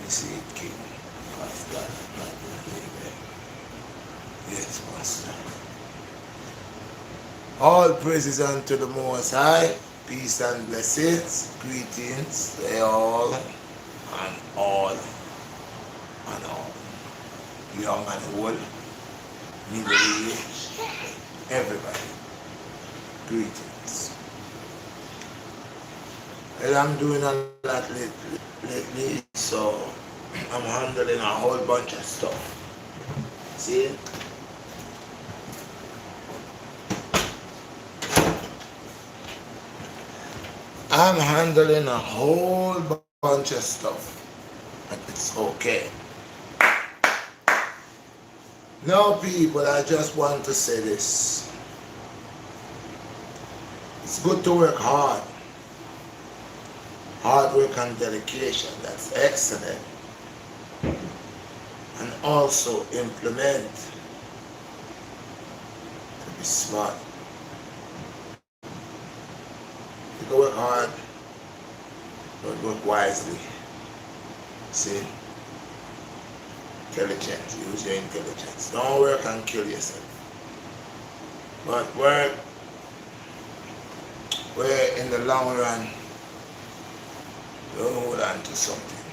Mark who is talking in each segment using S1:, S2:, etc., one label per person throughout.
S1: me see it, King. Of God, not amen. Yes, Master. All praises unto the Most High. Peace and blessings. Greetings to all and all and all. Young and old, middle age, everybody. Greetings. Well, I'm doing a lot lately, so I'm handling a whole bunch of stuff. See? I'm handling a whole bunch of stuff, but it's okay. Now, people, I just want to say this. It's good to work hard. Hard work and dedication, that's excellent. And also implement to be smart. You can work hard, but work wisely. See? Intelligence, use your intelligence. Don't work and kill yourself. But work where in the long run, don't hold on to something.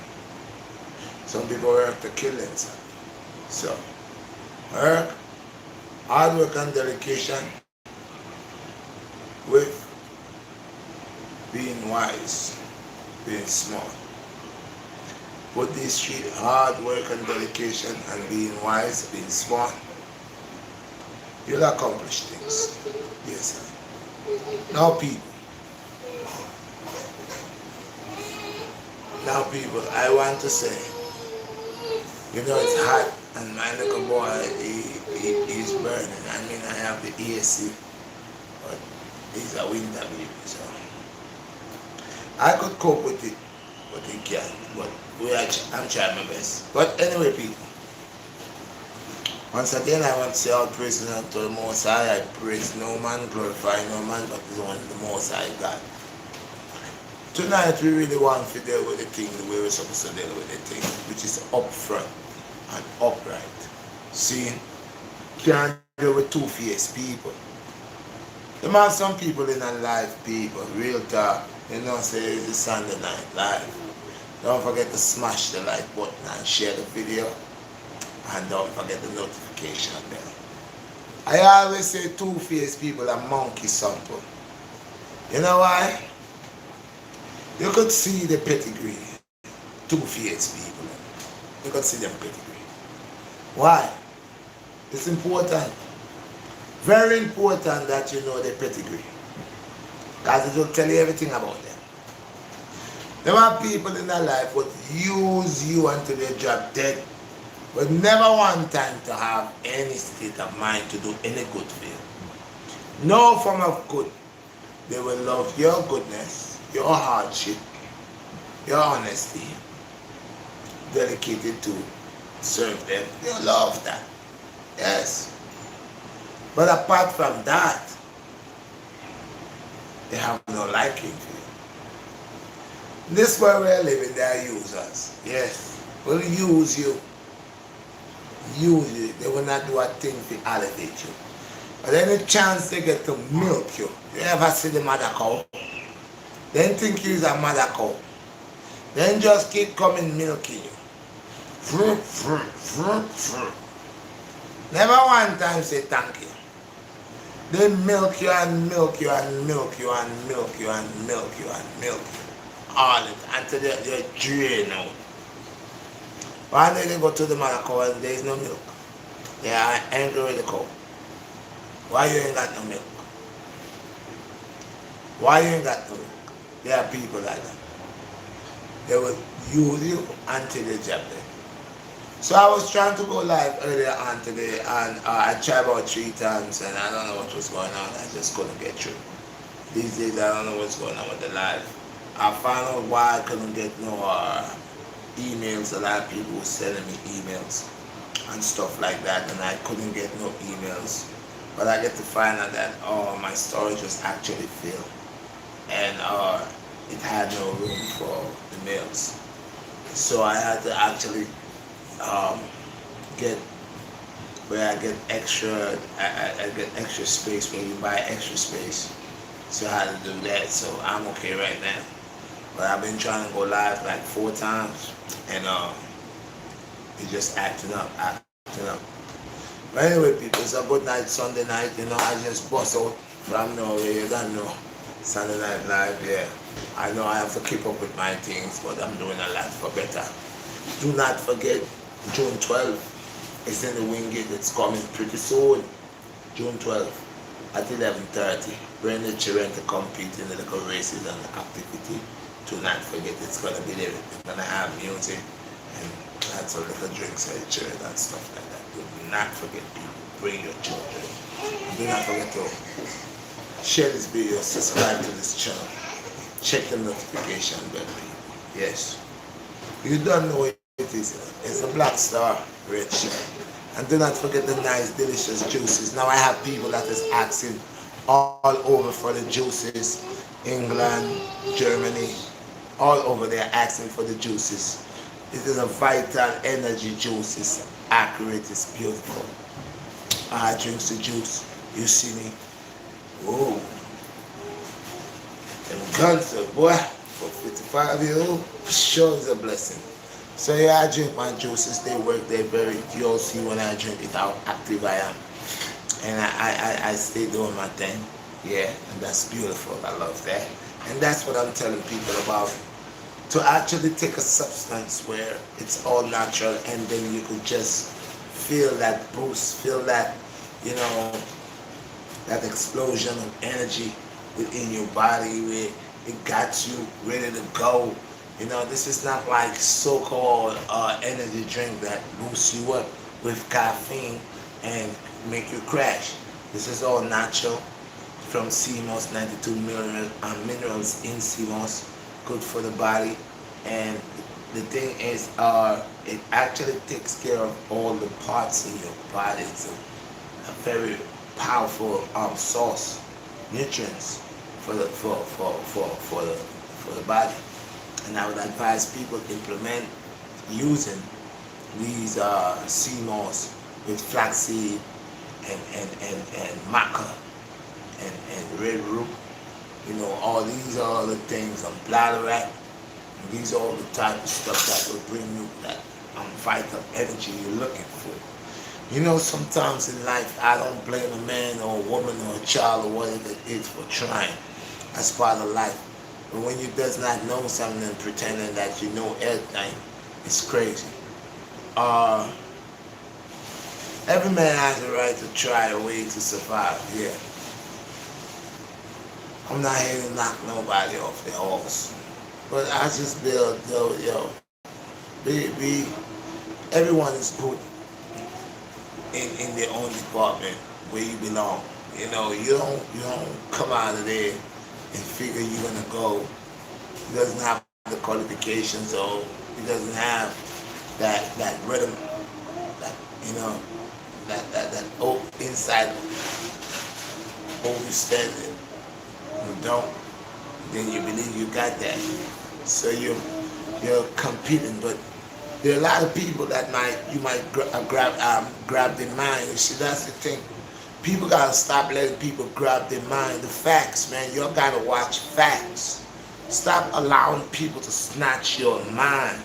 S1: Some people work to kill themselves. So, work, hard work and dedication with being wise, being smart. Put these three, hard work and dedication and being wise, being smart, you'll accomplish things. Yes, sir. Now people, I want to say, you know it's hot and my little boy, he's burning. I mean, I have the AC, but he's a winter baby, so I could cope with it, but he can't. But I'm trying my best. But anyway, people, once again, I want to say all praises unto the Most High. I praise no man, glorify no man, but it's only the Most High God. Tonight, we really want to deal with the thing the way we're supposed to deal with the thing, which is upfront and upright. See, can't deal with two-faced people. There are some people in our life, people, real talk. You know, say it's a Sunday night live. Don't forget to smash the like button and share the video. And don't forget the notification bell. I always say two-faced people are monkey sample. You know why? You could see the pedigree. Two-faced people. You could see them pedigree. Why? It's important. Very important that you know the pedigree. Because it will tell you everything about them. There are people in their life who use you until they drop dead, but never one time to have any state of mind to do any good for you. No form of good. They will love your goodness, your hardship, your honesty, dedicated to serve them. You love that. Yes. But apart from that, they have no liking for you. This is where we're living, they are users. Yes. Will use you. Use you. They will not do a thing to elevate you. But any chance they get to milk you, you ever see the mother cow? Then think you's a mother cow. Then just keep coming milking you. Fruit, fruit, fruit, fruit. Never one time say thank you. They milk you and milk you and milk you and milk you and milk you and milk you. All it until they drain out. One day they go to the mother cow and there is no milk. They are angry with the cow. Why you ain't got no milk? Why you ain't got no milk? There are people like that. They will use you until they jab them. So I was trying to go live earlier on today and I tried about 3 times and I don't know what was going on. I just couldn't get through. These days I don't know what's going on with the live. I found out why I couldn't get no emails. A lot of people were sending me emails and stuff like that and I couldn't get no emails. But I get to find out that my storage was actually filled and it had no room for the mails. So I had to actually um, get where I get extra. I get extra space when you buy extra space. So I had to do that. So I'm okay right now. But I've been trying to go live like 4 times, and it's just acting up. But anyway, people, it's a good night, Sunday night. You know, I just bust out from Norway. You don't know. Sunday night live, yeah. I know I have to keep up with my things, but I'm doing a lot for better. Do not forget, June 12th is in the Wingate. It's coming pretty soon. June 12th at 11:30. Bring the children to compete in the little races and activity. Do not forget, it's going to be there. It's going to have music and lots of little drinks for the children and stuff like that. Do not forget, people, bring your children. Do not forget to share this video, subscribe to this channel, check the notification bell. Yes, you don't know what it is. It's a BlackStar Redshot. And do not forget the nice, delicious juices. Now I have people that is asking all over for the juices. England, Germany, all over there asking for the juices. It is a vital energy juice. It's accurate, it's beautiful. I drink the juice. You see me? Whoa. Them guns are, boy, for 55 years old, sure is a blessing. So yeah, I drink my juices. They work, they very, you'll see when I drink it how active I am. And I stay doing my thing. Yeah, and that's beautiful. I love that. And that's what I'm telling people about. To actually take a substance where it's all natural and then you could just feel that boost, feel that, you know, that explosion of energy within your body where it got you ready to go. You know, this is not like so-called energy drink that boosts you up with caffeine and make you crash. This is all natural from sea moss, 92 minerals in sea moss, good for the body. And the thing is, it actually takes care of all the parts in your body. It's a very powerful source, nutrients for the body. And I would advise people to implement using these sea moss with flaxseed and maca and red root. You know, all these are all the things, and bladderwrack. These are all the type of stuff that will bring you that vital energy you're looking for. You know, sometimes in life, I don't blame a man or a woman or a child or whatever it is for trying. That's part of life. But when you does not know something and pretending that you know everything, it's crazy. Every man has a right to try a way to survive, yeah. I'm not here to knock nobody off their horse. But I just build, everyone is good in their own department where you belong. You know, you don't come out of there and figure you're gonna go. He doesn't have the qualifications, or he doesn't have that rhythm, that inside understanding. You don't, then you believe you got that. So you're competing, but there are a lot of people that you might grab their mind. You see, that's the thing. People gotta stop letting people grab their mind. The facts, man. You gotta watch facts. Stop allowing people to snatch your mind.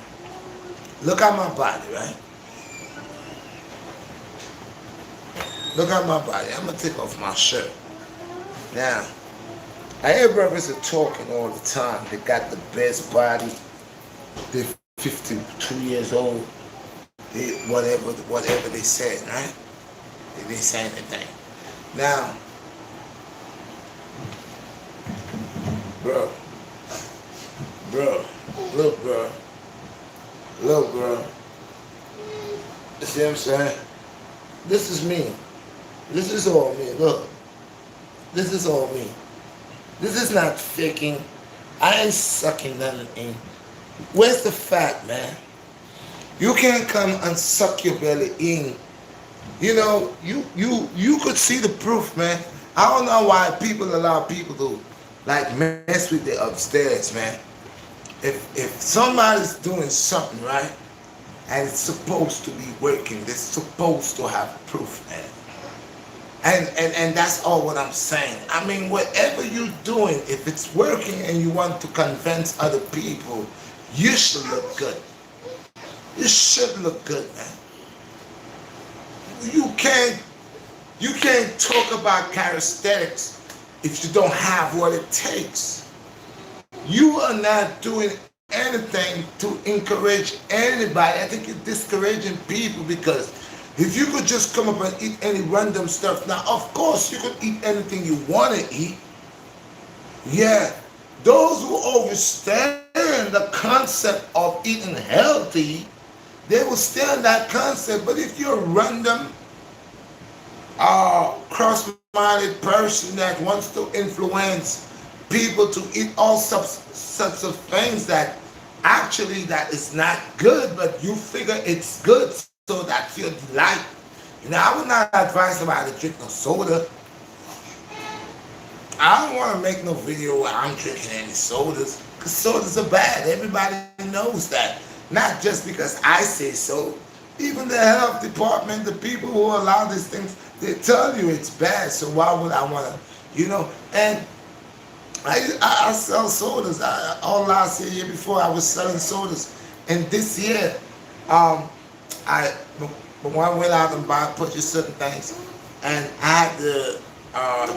S1: Look at my body, right? Look at my body. I'm gonna take off my shirt. Now, I hear brothers are talking all the time. They got the best body. They're 52 years old. They whatever they say, right? They say anything. Now, bro, look, bro. You see what I'm saying? This is me. This is all me. Look, this is all me. This is not faking. I ain't sucking nothing in. Where's the fact, man? You can't come and suck your belly in. You know, you could see the proof, man. I don't know why people allow people to like mess with the upstairs, man. If somebody's doing something right and it's supposed to be working, they're supposed to have proof, man. And that's all what I'm saying. I mean, whatever you're doing, if it's working and you want to convince other people, you should look good. You should look good, man. You can't you can't talk about charismatics if you don't have what it takes. You are not doing anything to encourage anybody. I think you're discouraging people because if you could just come up and eat any random stuff, now of course you could eat anything you want to eat. Yeah, those who understand the concept of eating healthy, they will stand that concept. But if you're a random, cross-minded person that wants to influence people to eat all sorts of things that actually that is not good, but you figure it's good, so that's your delight. You know, I would not advise somebody to drink no soda. I don't want to make no video where I'm drinking any sodas, because sodas are bad. Everybody knows that. Not just because I say so. Even the health department, the people who allow these things, they tell you it's bad. So why would I want to, you know? And I sell sodas. All last year before, I was selling sodas. And this year, I went out and purchased certain things. And I had the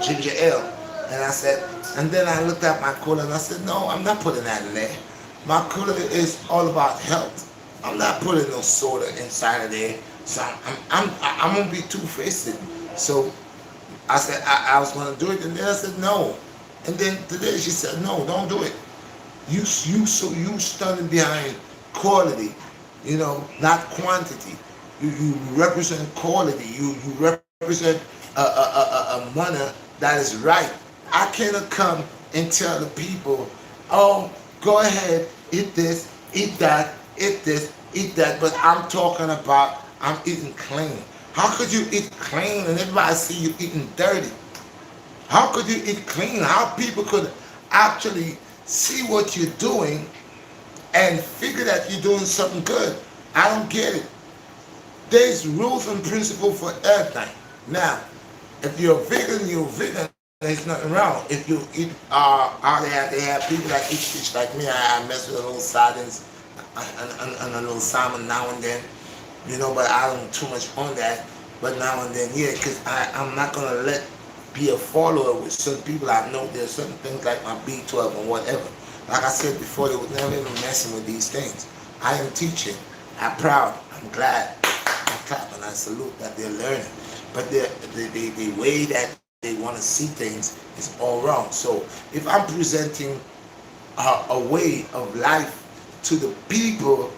S1: ginger ale. And I said, and then I looked at my cooler and I said, no, I'm not putting that in there. My cooler is all about health. I'm not putting no soda inside of there. So I'm gonna be two-faced. So I said I was gonna do it, and then I said no. And then today she said, no, don't do it. You standing behind quality, you know, not quantity. You represent quality. You represent a manner that is right. I cannot come and tell the people, oh, go ahead, eat this, eat that, eat this, eat that, but I'm talking about I'm eating clean. How could you eat clean and everybody see you eating dirty? How could you eat clean? How people could actually see what you're doing and figure that you're doing something good? I don't get it. There's rules and principles for everything. Now, if you're vegan, you're vegan. There's nothing wrong. If you eat, they have people that eat fish like me. I mess with a little sardines and a little salmon now and then, you know, but I don't too much on that. But now and then, yeah, because I'm not going to be a follower with certain people. I know there's certain things like my B12 and whatever. Like I said before, they would never even messing with these things. I am teaching. I'm proud. I'm glad. I clap and I salute that they're learning. But the way that they want to see things is all wrong. So if I'm presenting a way of life to the people,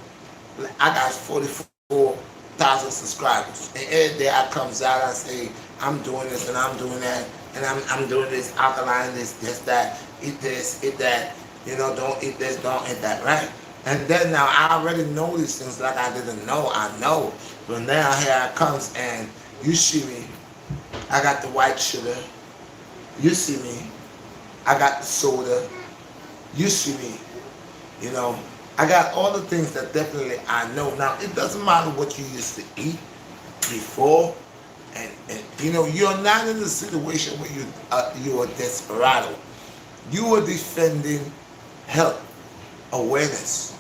S1: I got 44,000 subscribers, and every day I comes out, I say I'm doing this and I'm doing that, and I'm doing this alkaline, this that, eat this, eat that, you know, don't eat this, don't eat that, right? And then now I already know these things like I didn't know. I know, but now here it comes, and you see me. I got the white sugar. You see me. I got the soda. You see me. You know, I got all the things that definitely I know. Now, it doesn't matter what you used to eat before. And you know, you're not in a situation where you are desperado. You are defending health awareness.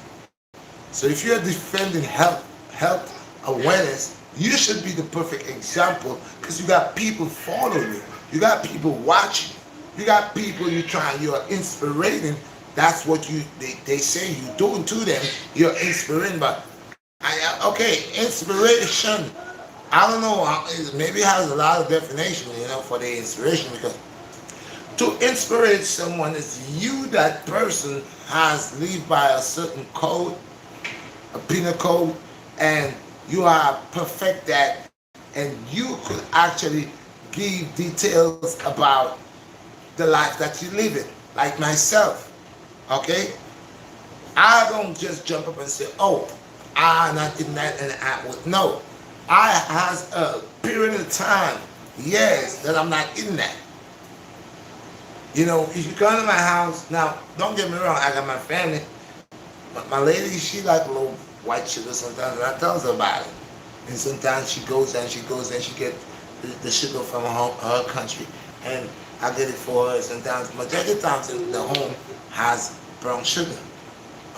S1: So if you're defending health awareness, you should be the perfect example, because you got people following you. You got people watching. You got people you're inspiring. That's what they say you're doing to them. You're inspiring, but okay, inspiration. I don't know. Maybe it has a lot of definition, you know, for the inspiration, because to inspire someone is you, that person has lived by a certain code, a penal code, and you are perfect that, and you could actually give details about the life that you live in, like myself. Okay, I don't just jump up and say, oh, I'm not in that, and I would no. I has a period of time, yes, that I'm not in that. You know, if you come to my house now, don't get me wrong, I got my family, My lady, she like a little white sugar sometimes, and I tell her about it. And sometimes she get the sugar from her country, and I get it for her. Sometimes, majority of times, the home has brown sugar.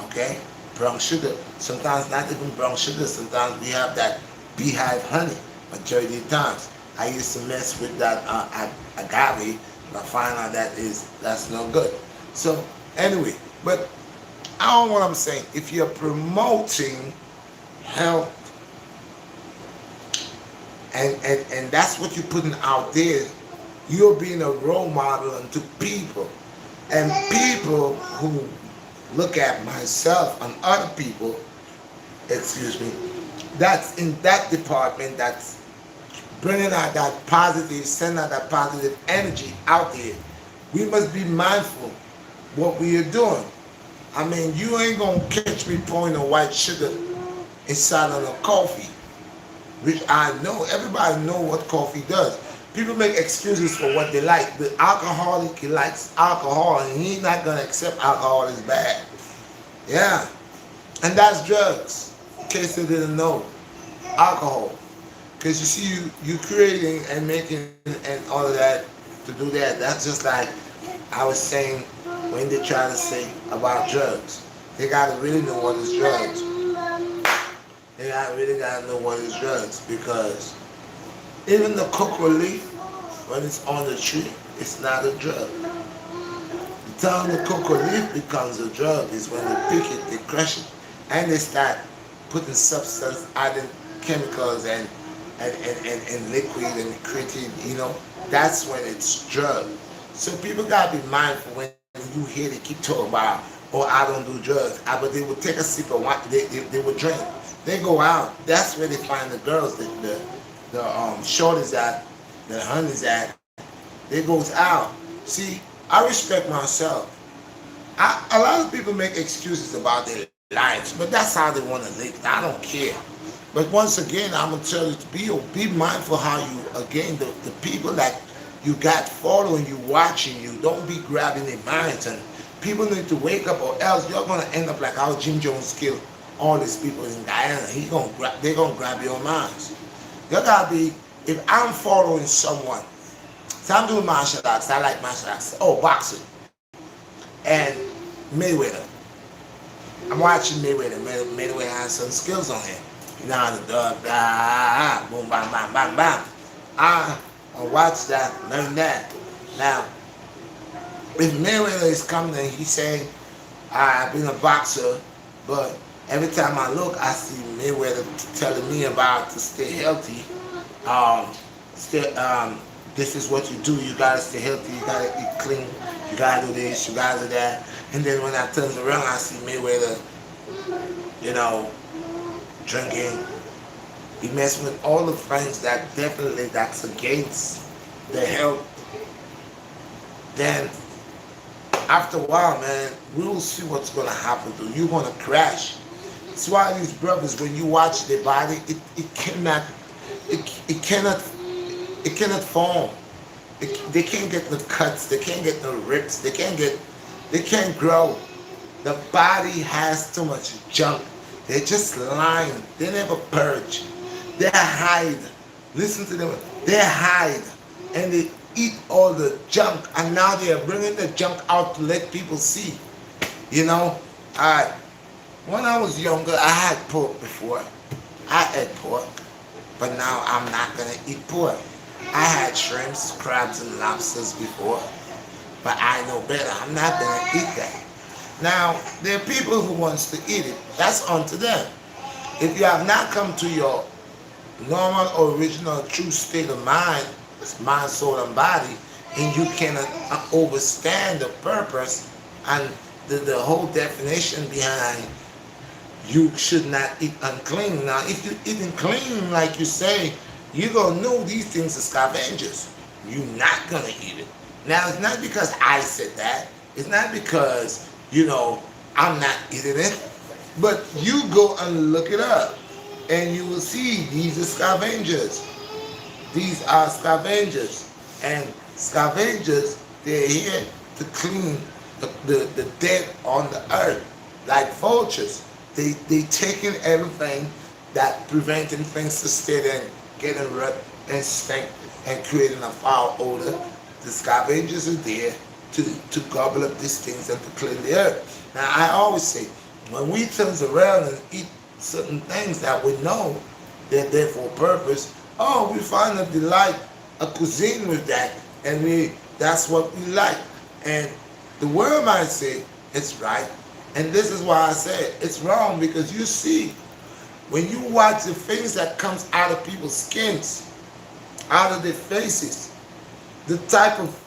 S1: Okay, brown sugar. Sometimes not even brown sugar. Sometimes we have that beehive honey. Majority of times, I used to mess with that agave, and I find out that's no good. So anyway, but I don't know what I'm saying. If you're promoting health and that's what you're putting out there, you're being a role model unto people. And people who look at myself and other people, excuse me, that's in that department that's bringing out that positive, sending out that positive energy out there. We must be mindful what we are doing. I mean, you ain't gonna catch me pouring a white sugar inside of a coffee, which I know everybody know what coffee does. People make excuses for what they like. The alcoholic, he likes alcohol, and he's not gonna accept alcohol is bad. Yeah, and that's drugs. In case they didn't know, alcohol. Because you see, you creating and making and all of that to do that. That's just like I was saying when they try to say about drugs. They gotta really know what is drugs. They really gotta know what is drugs, because even the cocoa leaf, when it's on the tree, it's not a drug. The time the cocoa leaf becomes a drug is when they pick it, they crush it, and they start putting substance, adding chemicals and liquid and creatine, that's when it's drug. So people gotta be mindful when you hear they keep talking about, oh, I don't do drugs. But they would take a sip of wine, they would drink. They go out. That's where they find the girls, the shorties at, the honeys at. They goes out. See, I respect myself. A lot of people make excuses about their lives, but that's how they want to live. I don't care. But once again, I'm gonna tell you to be mindful how you, again, the people that you got following you, watching you, don't be grabbing their minds. And people need to wake up, or else you're gonna end up like how Jim Jones killed all these people in Guyana. They're gonna grab your minds. You gotta be. If I'm following someone, so I'm doing martial arts. I like martial arts. Oh, boxing and Mayweather. I'm watching Mayweather. Mayweather has some skills on him. You know how to do boom, bam, bam, bam, bam. I watch that, learn that. Now, if Mayweather is coming and he's saying, I've been a boxer, but every time I look, I see Mayweather telling me about to stay healthy. This is what you do. You gotta stay healthy. You gotta eat clean. You gotta do this. You gotta do that. And then when I turn around, I see Mayweather, drinking. He messing with all the friends that's against the health. Then after a while, man, we will see what's gonna happen to you. You're gonna crash. That's why these brothers, when you watch their body, it cannot form. They can't get the cuts. They can't get the rips. They can't grow. The body has too much junk. They're just lying. They never purge. They hide. Listen to them. They hide, and they eat all the junk. And now they are bringing the junk out to let people see. When I was younger, I had pork before. I ate pork, but now I'm not gonna eat pork. I had shrimps, crabs, and lobsters before, but I know better. I'm not gonna eat that. Now, there are people who wants to eat it. That's unto them. If you have not come to your normal, original, true state of mind, soul, and body, and you cannot overstand the purpose and the whole definition behind you should not eat unclean. Now, if you eating clean, like you say, you're going to know these things are scavengers. You're not going to eat it. Now, it's not because I said that. It's not because, I'm not eating it. But you go and look it up, and you will see these are scavengers. These are scavengers. And scavengers, they're here to clean the dead on the earth. like vultures. They taking everything that preventing things to stay there and getting rot and stink and creating a foul odor. The scavengers are there to gobble up these things and to clean the earth. Now I always say, when we turn around and eat certain things that we know they're there for a purpose, oh, we find a delight, a cuisine with that, and that's what we like. And the world might say it's right, and this is why I say it's wrong, because you see, when you watch the things that comes out of people's skins, out of their faces, the type of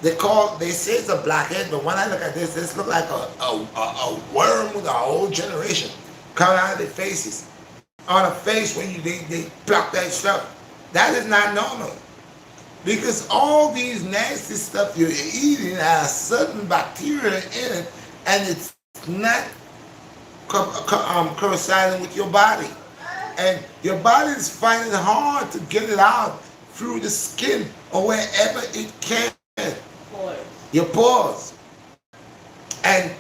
S1: they say it's a blackhead, but when I look at this look like a worm with a whole generation coming out of their faces. On a face when they pluck that stuff. That is not normal. Because all these nasty stuff you're eating has certain bacteria in it, and it's not coinciding with your body. And your body is finding it hard to get it out through the skin or wherever it can. Pores. Your pores. And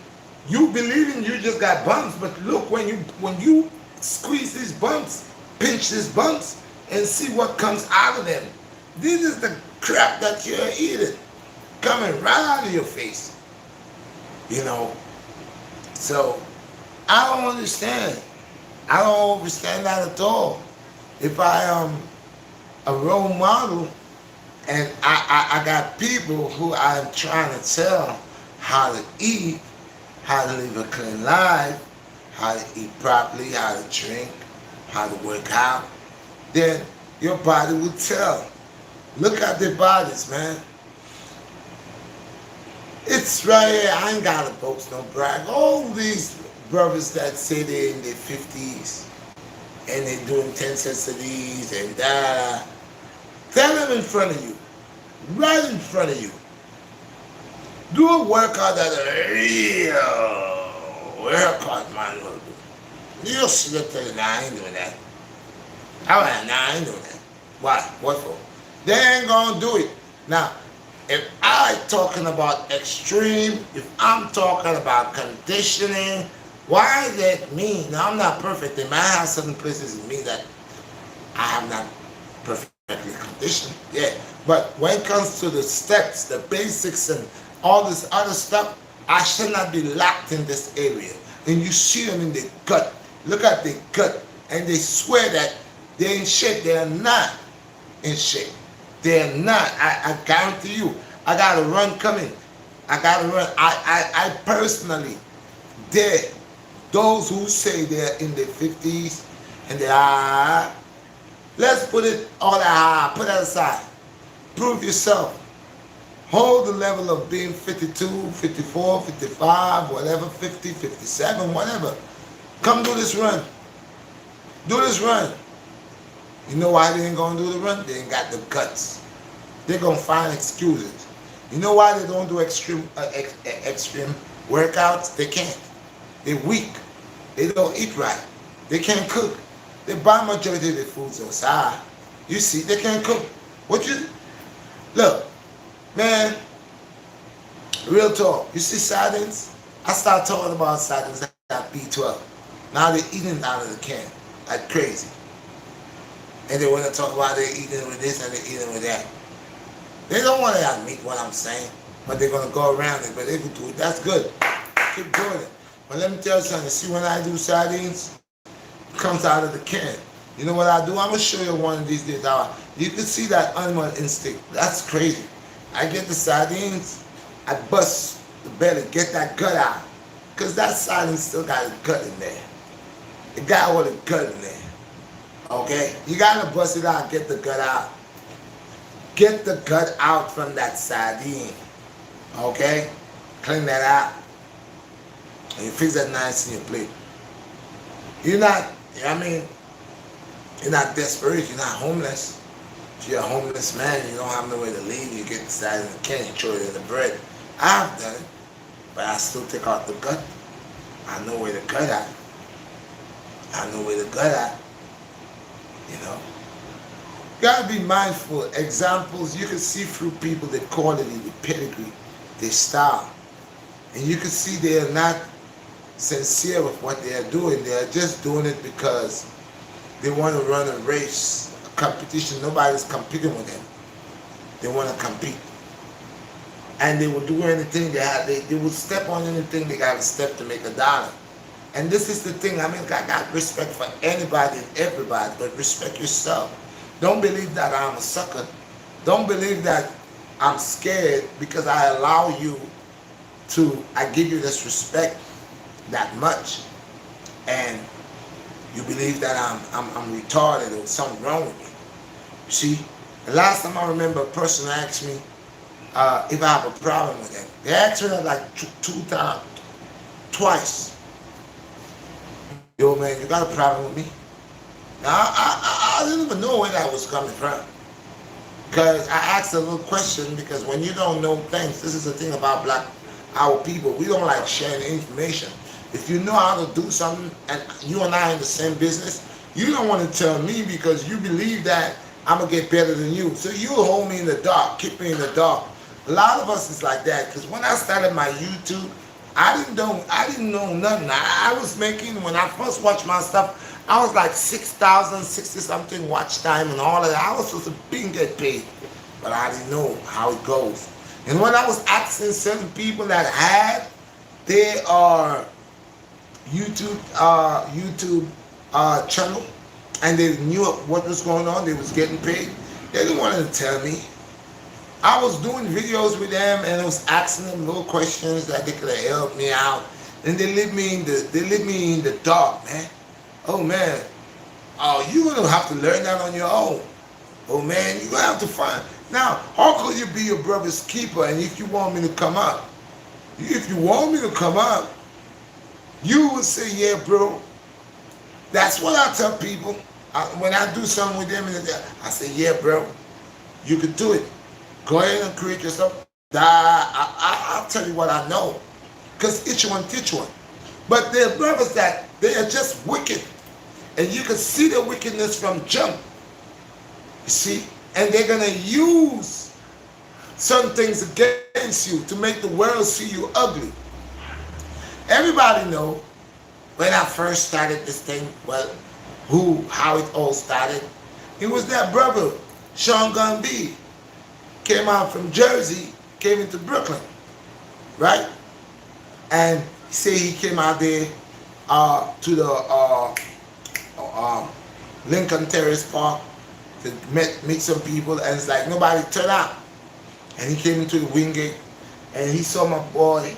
S1: you believing you just got bumps, but look, when you squeeze these bumps, pinch these bumps, and see what comes out of them. This is the crap that you're eating, coming right out of your face. You know, so I don't understand. I don't understand that at all. If I am a role model and I got people who I'm trying to tell how to eat, how to live a clean life, how to eat properly, how to drink, how to work out, then your body will tell. Look at their bodies, man. It's right here. I ain't got to boast no brag. All these brothers that say they're in their 50s and they're doing 10 sets of these and that. Tell them in front of you, right in front of you. Do a workout that a real workout man will do. You'll see that, nah, I ain't doing that. I ain't doing that. Why? What for? They ain't gonna do it. Now, if I talking about extreme, if I'm talking about conditioning, why is that me? Now, I'm not perfect. They might have certain places in me that I have not perfectly conditioned. Yeah. But when it comes to the steps, the basics, and all this other stuff, I should not be locked in this area. And you see them in the gut. Look at the gut. And they swear that they're in shape. They are not in shape. They're not. I guarantee you. I got a run coming. I got to run. I personally dare those who say they're in their 50s and they are, let's put it all that, put that aside. Prove yourself. Hold the level of being 52, 54, 55, whatever, 50, 57, whatever. Come do this run. Do this run. You know why they ain't gonna do the run? They ain't got the guts. They're gonna find excuses. You know why they don't do extreme workouts? They can't. They're weak. They don't eat right. They can't cook. They buy majority of their foods outside. You see, they can't cook. Look, man, real talk. You see sardines? I start talking about sardines at B12. Now they're eating out of the can like crazy. And they want to talk about they're eating with this and they're eating with that. They don't want to admit what I'm saying, but they're going to go around it, but they can do it. That's good. Keep doing it. But let me tell you something. See, when I do sardines, it comes out of the can. You know what I do? I'm going to show you one of these days. You can see that animal instinct. That's crazy. I get the sardines, I bust the belly, get that gut out. Because that sardine still got a gut in there. It got all the gut in there. Okay? You got to bust it out, get the gut out. Get the gut out from that sardine. Okay? Clean that out. And you fix that nice in your plate. You're not, you're not desperate, you're not homeless. If you're a homeless man, you don't have nowhere to live, you get the side of the can, you throw it in the bread. I've done it, but I still take out the gut. I know where the gut at. I know where the gut at. You know? You gotta be mindful. Examples, you can see through people, their quality, their pedigree, their style. And you can see they are not sincere with what they are doing. They are just doing it because they want to run a race, a competition. Nobody's competing with them. They want to compete. And they will do anything they will step on anything they got to step to make a dollar. And this is the thing. I mean, I got respect for anybody and everybody, but respect yourself. Don't believe that I'm a sucker. Don't believe that I'm scared because I allow you I give you this respect that much, and you believe that I'm retarded or something wrong with me. You see, the last time I remember a person asked me if I have a problem with them. They asked me that like two times, twice. Yo, man, you got a problem with me? Now, I didn't even know where that was coming from. Because I asked a little question, because when you don't know things, this is the thing about our people, we don't like sharing information. If you know how to do something, and you and I are in the same business, you don't want to tell me because you believe that I'm going to get better than you. So you hold me in the dark, keep me in the dark. A lot of us is like that, because when I started my YouTube, I didn't know nothing. I was making, when I first watched my stuff, I was like 6,000, 60 something watch time and all of that. I was supposed to get paid, but I didn't know how it goes. And when I was asking certain people that they are YouTube channel, and they knew what was going on, they was getting paid, they didn't want to tell me. I was doing videos with them, and I was asking them little questions that they could have helped me out, and they leave me in the dark, man. Oh man, you're gonna have to learn that on your own. Oh man, you're gonna have to find. Now, how could you be your brother's keeper? And if you want me to come up, you would say, yeah, bro. That's what I tell people. When I do something with them, I say, yeah, bro, you could do it. Go ahead and create yourself. I'll tell you what I know. Because each one teach one. But there are brothers that they are just wicked. And you can see the wickedness from jump. You see? And they're going to use certain things against you to make the world see you ugly. Everybody know when I first started this thing, how it all started. It was that brother, Sean Gun B. Came out from Jersey, came into Brooklyn, right? And he said he came out there to the Lincoln Terrace Park to meet some people, and it's like nobody turned out. And he came into the Wingate, and he saw my boy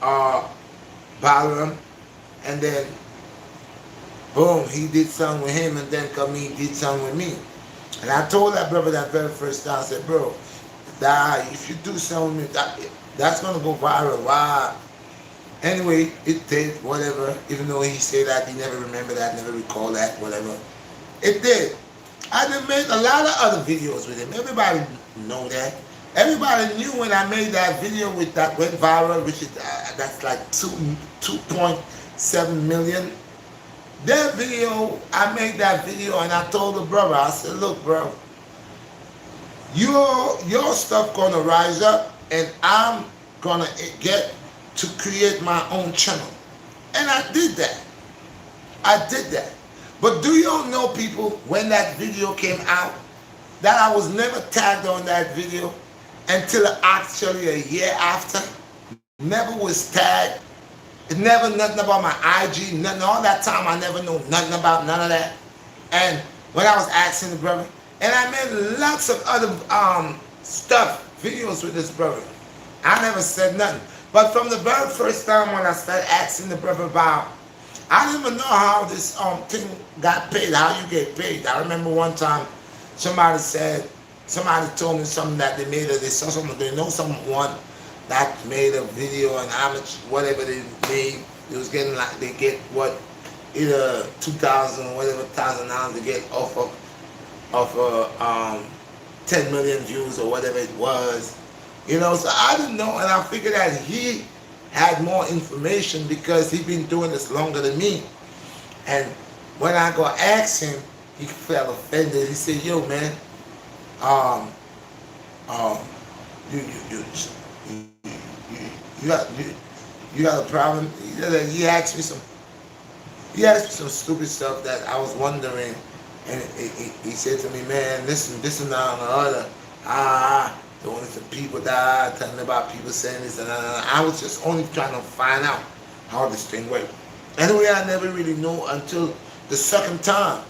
S1: Balaram, and then boom, he did something with him, and then he did something with me. And I told that brother that very first time, I said, bro, if you do something with me, that's gonna go viral. Why? Anyway, it did, whatever. Even though he said that he never remembered that, never recalled that, whatever. It did. I done made a lot of other videos with him. Everybody know that. Everybody knew when I made that video with that went viral, which is that's like 2.7 million. That video, I made that video and I told the brother, I said, look, bro, your stuff gonna rise up, and I'm gonna get to create my own channel. And I did that. But do you know, people, when that video came out, that I was never tagged on that video until actually a year after? Never was tagged. It never nothing about my IG, nothing. All that time I never knew nothing about none of that. And when I was asking the brother, and I made lots of other videos with this brother, I never said nothing. But from the very first time when I started asking the brother about, I didn't even know how this thing got paid, how you get paid. I remember one time somebody told me something that they made, or they saw something, they know someone that made a video and how much, whatever they made, it was getting like, they get what, either 2,000 or whatever thousand dollars they get off of 10 million views or whatever it was. You know, so I didn't know, and I figured that he had more information because he'd been doing this longer than me. And when I go ask him, he felt offended. He said, yo, man, You got a problem? He asked me he asked me some stupid stuff that I was wondering, and he said to me, man, listen, this and that and the other. There wanted some people died, telling me about people saying this and that. I was just only trying to find out how this thing worked. Anyway, I never really knew until the second time.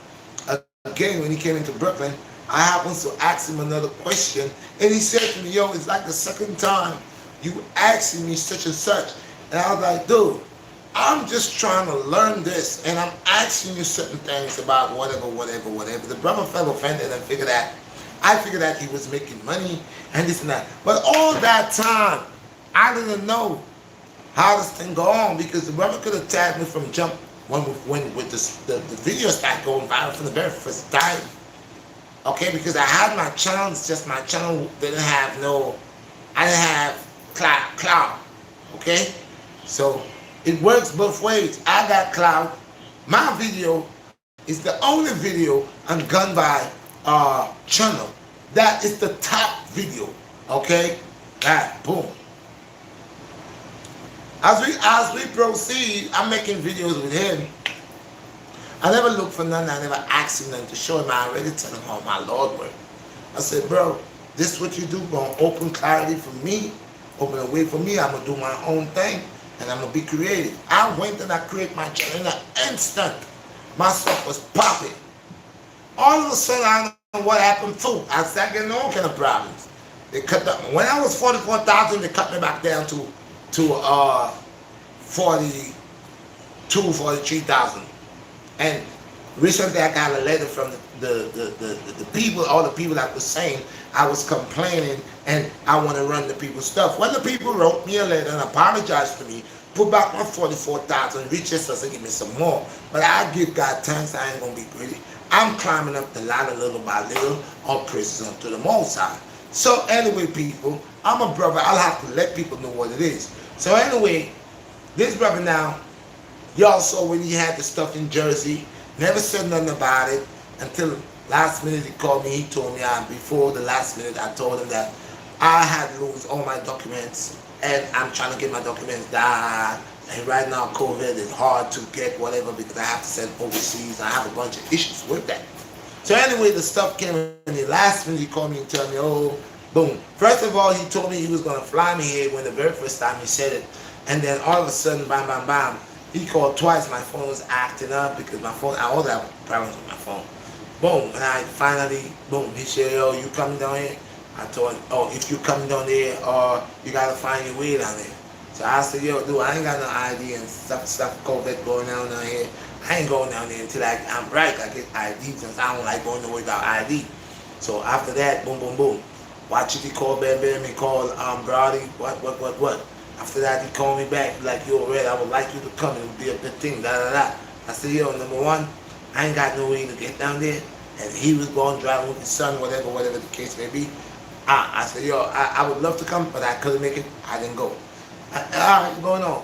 S1: Again, when he came into Brooklyn, I happened to ask him another question, and he said to me, yo, it's like the second time you asking me such and such. And I was like, dude, I'm just trying to learn this, and I'm asking you certain things about whatever, whatever, whatever. The brother felt offended and figured that I figured that he was making money and this and that. But all that time, I didn't know how this thing go on, because the brother could have tagged me from jump when with the video started going viral from the very first time. Okay, because I had my channel, it's just my channel didn't have I didn't have cloud. Okay, so it works both ways. I got cloud. My video is the only video on Gun by channel that is the top video. Okay, that boom. As we proceed, I'm making videos with him. I never look for nothing. I never asked him nothing to show him. I already tell him how my Lord works. I said, bro, this is what you do. Gonna open clarity for me, open a way for me. I'm gonna do my own thing, and I'm gonna be creative. I went and I created my channel in an instant. My stuff was popping. All of a sudden, I don't know what happened too. I started getting all kind of problems. They cut the, when I was 44,000, they cut me back down to 43,000. And recently I got a letter from the people, all the people that was saying I was complaining and I want to run the people's stuff. When the people wrote me a letter and apologized to me, put back my 44,000, reach this and give me some more. But I give God thanks, I ain't going to be greedy. I'm climbing up the ladder little by little, all praises unto the Most High. So anyway, people, I'm a brother. I'll have to let people know what it is. So anyway, this brother now, y'all saw when he had the stuff in Jersey, never said nothing about it until last minute he called me. He told me, before the last minute, I told him that I had to lose all my documents and I'm trying to get my documents done. And right now, COVID is hard to get whatever because I have to send overseas. I have a bunch of issues with that. So anyway, the stuff came in the last minute. He called me and told me, oh, boom. First of all, he told me he was going to fly me here when the very first time he said it. And then all of a sudden, bam, bam, bam. He called twice. My phone was acting up because my phone, I always have problems with my phone. Boom. And I finally, boom, he said, yo, you coming down here? I told him, oh, if you coming down there, you got to find your way down there. So I said, yo, dude, I ain't got no ID and stuff COVID going down here. I ain't going down there until I'm right. I get ID since I don't like going nowhere without ID. So after that, boom, boom, boom. Watch it, he called Bam, he called Brody, what? After that, he called me back, like, yo, Red, I would like you to come. It would be a good thing, da, da, da. I said, yo, number one, I ain't got no way to get down there. And he was going driving with his son, whatever the case may be. I said, yo, I would love to come, but I couldn't make it. I didn't go. All right, going on.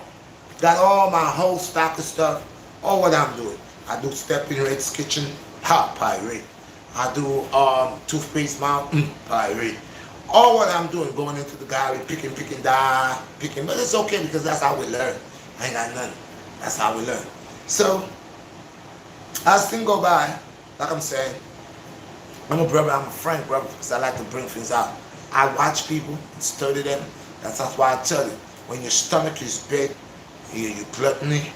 S1: Got all my whole stock of stuff, all what I'm doing. I do Step in Red's Kitchen, pirate. I do toothpaste mouth, pirate. All what I'm doing, going into the gallery, picking, but it's okay because that's how we learn. I ain't got nothing. That's how we learn. So, as things go by, like I'm saying, I'm a brother, I'm a frank brother, because I like to bring things out. I watch people, study them. That's why I tell you, when your stomach is big, you're gluttony,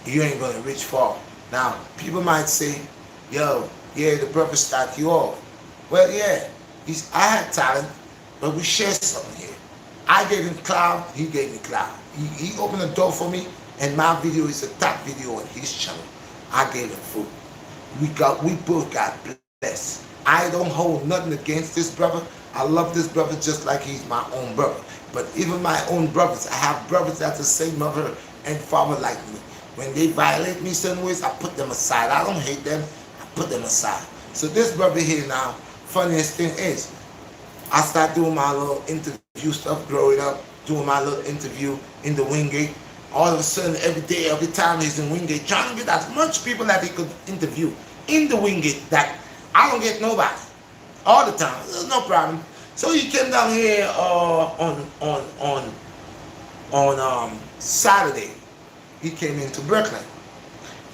S1: you ain't gonna reach far. Now, people might say, yo, yeah, the brother start you off. Well, yeah, I had talent, but we share something here. I gave him cloud, he gave me cloud. He opened the door for me, and my video is the top video on his channel. I gave him food. We both got blessed. I don't hold nothing against this brother. I love this brother just like he's my own brother. But even my own brothers, I have brothers that's the same mother and father like me. When they violate me certain ways, I put them aside. I don't hate them, I put them aside. So this brother here now, funniest thing is, I start doing my little interview stuff growing up, doing my little interview in the Wingate. All of a sudden, every day, every time he's in Wingate, trying to get as much people that he could interview in the Wingate that I don't get nobody. All the time, there's no problem. So he came down here on Saturday, he came into Brooklyn.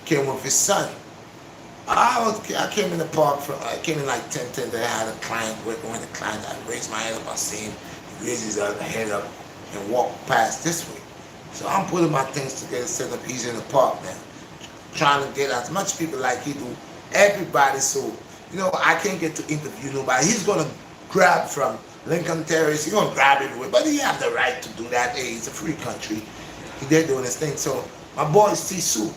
S1: Came with his son. I came in the park. I came in like 10:10. I had a client working with a client. I raised my head up. I seen him. He raised his other head up and walked past this way. So I'm putting my things together, set up. He's in the park now, trying to get as much people like he do. Everybody. So I can't get to interview nobody. He's gonna grab from Lincoln Terrace. He's gonna grab everywhere. But he have the right to do that. Hey, it's a free country. They're doing his thing. So my boy Sisu,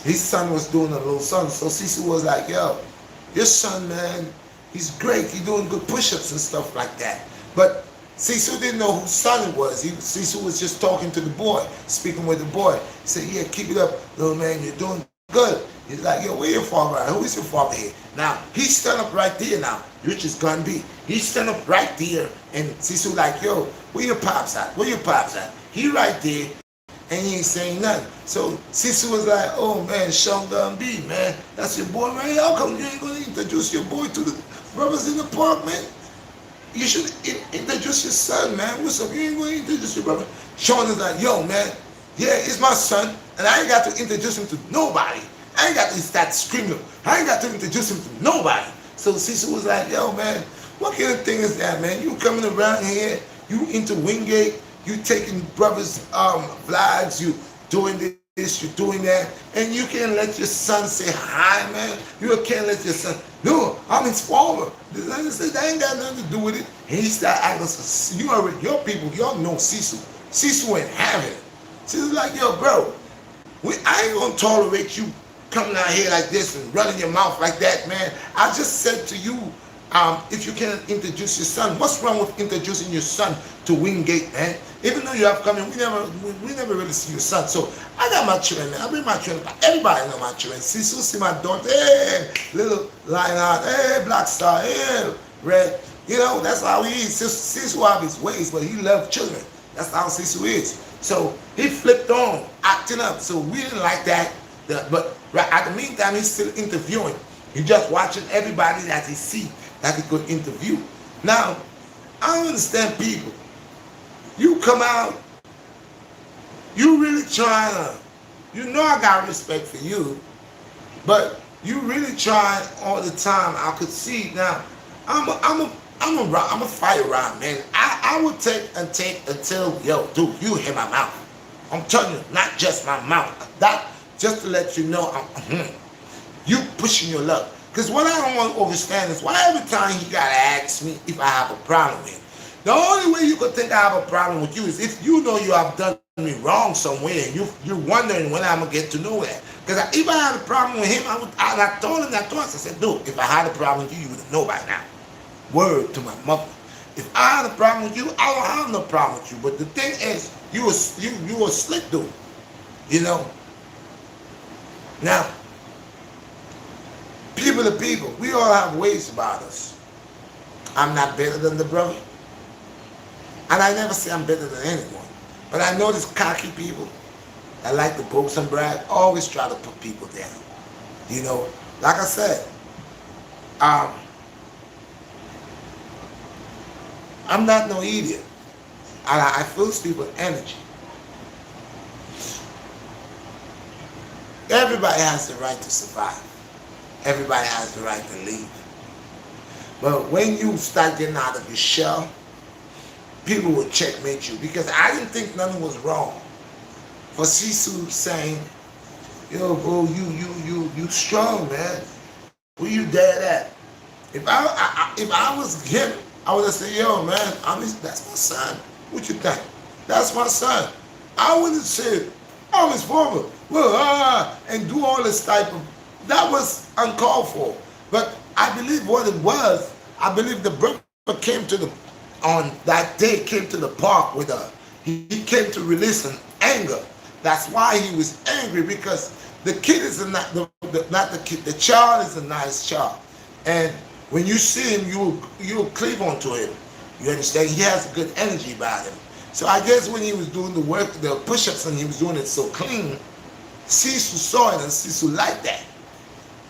S1: his son was doing a little something. So Sisu was like, yo, your son, man, he's great. He's doing good push-ups and stuff like that. But Sisu didn't know whose son it was. Sisu was just talking to the boy, speaking with the boy. He said, yeah, keep it up, little man. You're doing good. He's like, yo, where your father at? Who is your father here? Now, he's standing up right there now. Rich is gonna be. He's standing up right there. And Sisu like, yo, where your pops at? Where your pops at? He right there. And he ain't saying nothing. So Sisu was like, oh man, Sean Gun B, man. That's your boy, man. How come you ain't gonna introduce your boy to the brothers in the park, man? You should introduce your son, man. What's up? You ain't gonna introduce your brother. Sean is like, yo, man, yeah, it's my son, and I ain't got to introduce him to nobody. I ain't got to start screaming. I ain't got to introduce him to nobody. So Sisu was like, yo, man, what kind of thing is that, man? You coming around here, you into Wingate, you taking brothers' flags, you doing this, you doing that, and you can't let your son say hi, man. You can't let your son, no, I'm his father. That ain't got nothing to do with it. And he started acting, you already, your people, y'all know Sisu. Sisu ain't having it. Sisu's like, yo, bro, I ain't gonna tolerate you coming out here like this and running your mouth like that, man. I just said to you, if you can't introduce your son, what's wrong with introducing your son to Wingate, man? Even though you have come in, we never really see your son. So I got my children, man. I bring my children back. Everybody know my children. Sisu see my daughter, hey, little Lionheart, hey, BlackStar, hey, Red. That's how he is. Sisu have his ways, but he loves children. That's how Sisu is. So he flipped on, acting up. So we didn't like that. But at the meantime, he's still interviewing. He's just watching everybody that he see that he could interview. Now, I don't understand people. You come out, you really trying to, I got respect for you, but you really trying all the time. I could see now. I'm a fire round, man. I would take until, yo, dude, you hit my mouth. I'm telling you, not just my mouth. That just to let you know, you pushing your luck. Because what I don't want to understand is why every time you gotta ask me if I have a problem with him. The only way you could think I have a problem with you is if you know you have done me wrong somewhere and you're wondering when I'm gonna get to know that. Because if I had a problem with him, I told him that twice. I said, dude, if I had a problem with you, you would know by now. Word to my mother. If I had a problem with you, I don't have no problem with you. But the thing is, you a slick dude. Now, people to people, we all have ways about us. I'm not better than the brother. And I never say I'm better than anyone. But I know these cocky people that like to boast and brag, always try to put people down. Like I said, I'm not no idiot. I feel people's energy. Everybody has the right to survive. Everybody has the right to leave. But when you start getting out of your shell, people will checkmate you. Because I didn't think nothing was wrong for Sisu saying, yo, bro, you strong, man. Where you dead at? If I was him, I would have said, yo, man, that's my son. What you think? That's my son. I wouldn't say, I'm his father. Well, and do all this type of, that was uncalled for. But I believe what it was, I believe the brother came on that day, came to the park with he came to release an anger. That's why he was angry, because the kid is not the kid, the child is a nice child. And when you see him, you'll cleave onto him. You understand? He has a good energy about him. So I guess when he was doing the work, the push-ups, and he was doing it so clean, Sisu saw it and Sisu liked that.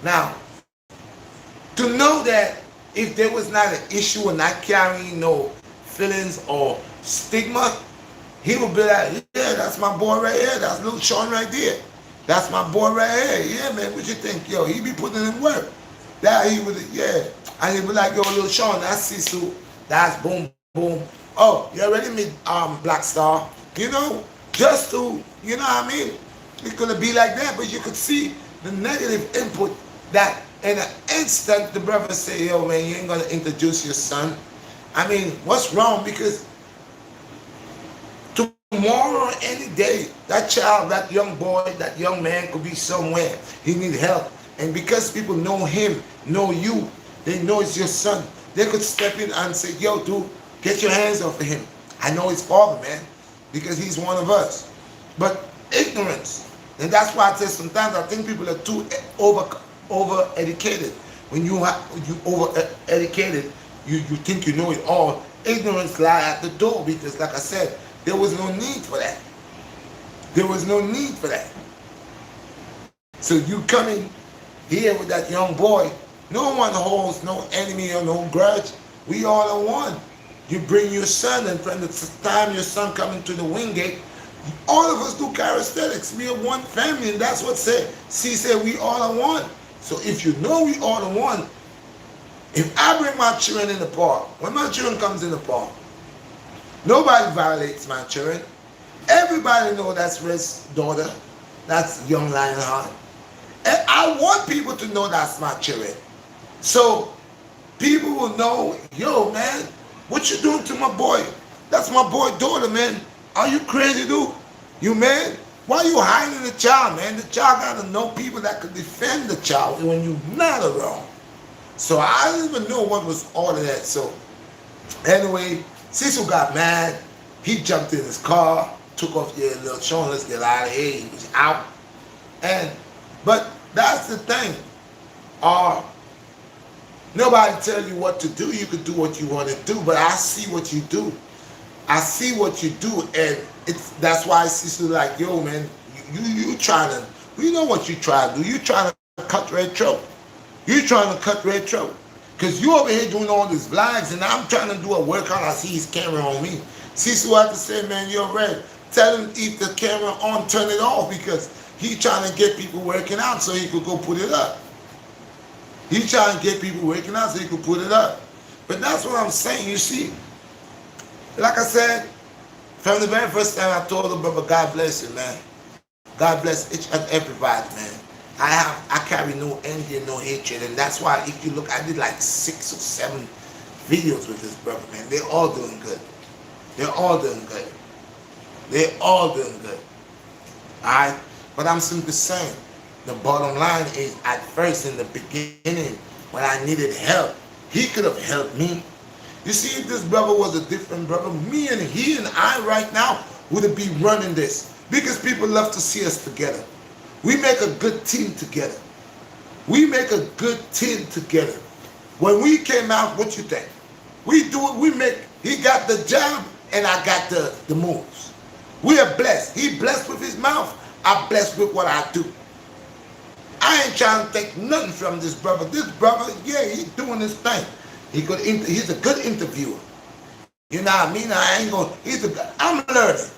S1: Now, to know that if there was not an issue and not carrying no feelings or stigma, He would be like, yeah, that's my boy right here. That's little Sean right there. That's my boy right here. Yeah, man, what you think? Yo, he be putting in work. That he would, yeah. And he'd be like, yo, little Sean, that's Sisu. That's boom, boom. Oh, you already meet Black Star. You know, just to, you know what I mean? It's gonna be like that, but you could see the negative input that in an instant the brother say, yo man, you ain't gonna introduce your son. I mean, what's wrong? Because tomorrow or any day, that child, that young boy, that young man could be somewhere. He need help. And because people know him, know you, they know it's your son, they could step in and say, yo, dude, get your hands off of him. I know his father, man, because he's one of us. But ignorance, and that's why I say sometimes I think people are too over educated. When you over educated, you think you know it all. Ignorance lie at the door because, like I said, there was no need for that. There was no need for that. So you coming here with that young boy, no one holds no enemy or no grudge. We all are one. You bring your son, and from the time your son coming to the Wingate, all of us do calisthenics. We are one family, and that's what said. See, said we all are one. So if you know we all are one, if I bring my children in the park, when my children comes in the park, nobody violates my children. Everybody know that's Red's daughter. That's young Lionheart. And I want people to know that's my children. So people will know, yo, man, what you doing to my boy? That's my boy daughter, man. Are you crazy, dude? You man? Why you hiding the child, man? The child got to know people that could defend the child when you're not around. So I don't even know what was all of that. So anyway, Cecil got mad. He jumped in his car, took off your little Sean, let's get out of here. He was out. But that's the thing. Nobody tell you what to do. You could do what you want to do, but I see what you do. I see what you do, and that's why Cecil like, yo, man, you trying to, you know what you try to do. You trying to cut red throat. You trying to cut red throat. Because you over here doing all these vlogs, and I'm trying to do a workout. I see his camera on me. Cecil have to say, man, you're red. Tell him if the camera on, turn it off, because he trying to get people working out so he could go put it up. He trying to get people working out so he could put it up. But that's what I'm saying. You see, like I said, from the very first time I told the brother, God bless you, man. God bless each and everybody, man. I carry no envy and no hatred, and that's why if you look, I did like 6 or 7 videos with this brother, man. They're all doing good. They're all doing good. They're all doing good. Alright? But I'm simply saying, the bottom line is, at first in the beginning, when I needed help, he could have helped me. You see, if this brother was a different brother, me and he and I right now would be running this. Because people love to see us together. We make a good team together. We make a good team together. When we came out, what you think? We do it, we make, he got the job and I got the moves. We are blessed. He blessed with his mouth. I'm blessed with what I do. I ain't trying to take nothing from this brother. This brother, yeah, he's doing his thing. He's a good interviewer. You know what I mean? I ain't going, I'm learning.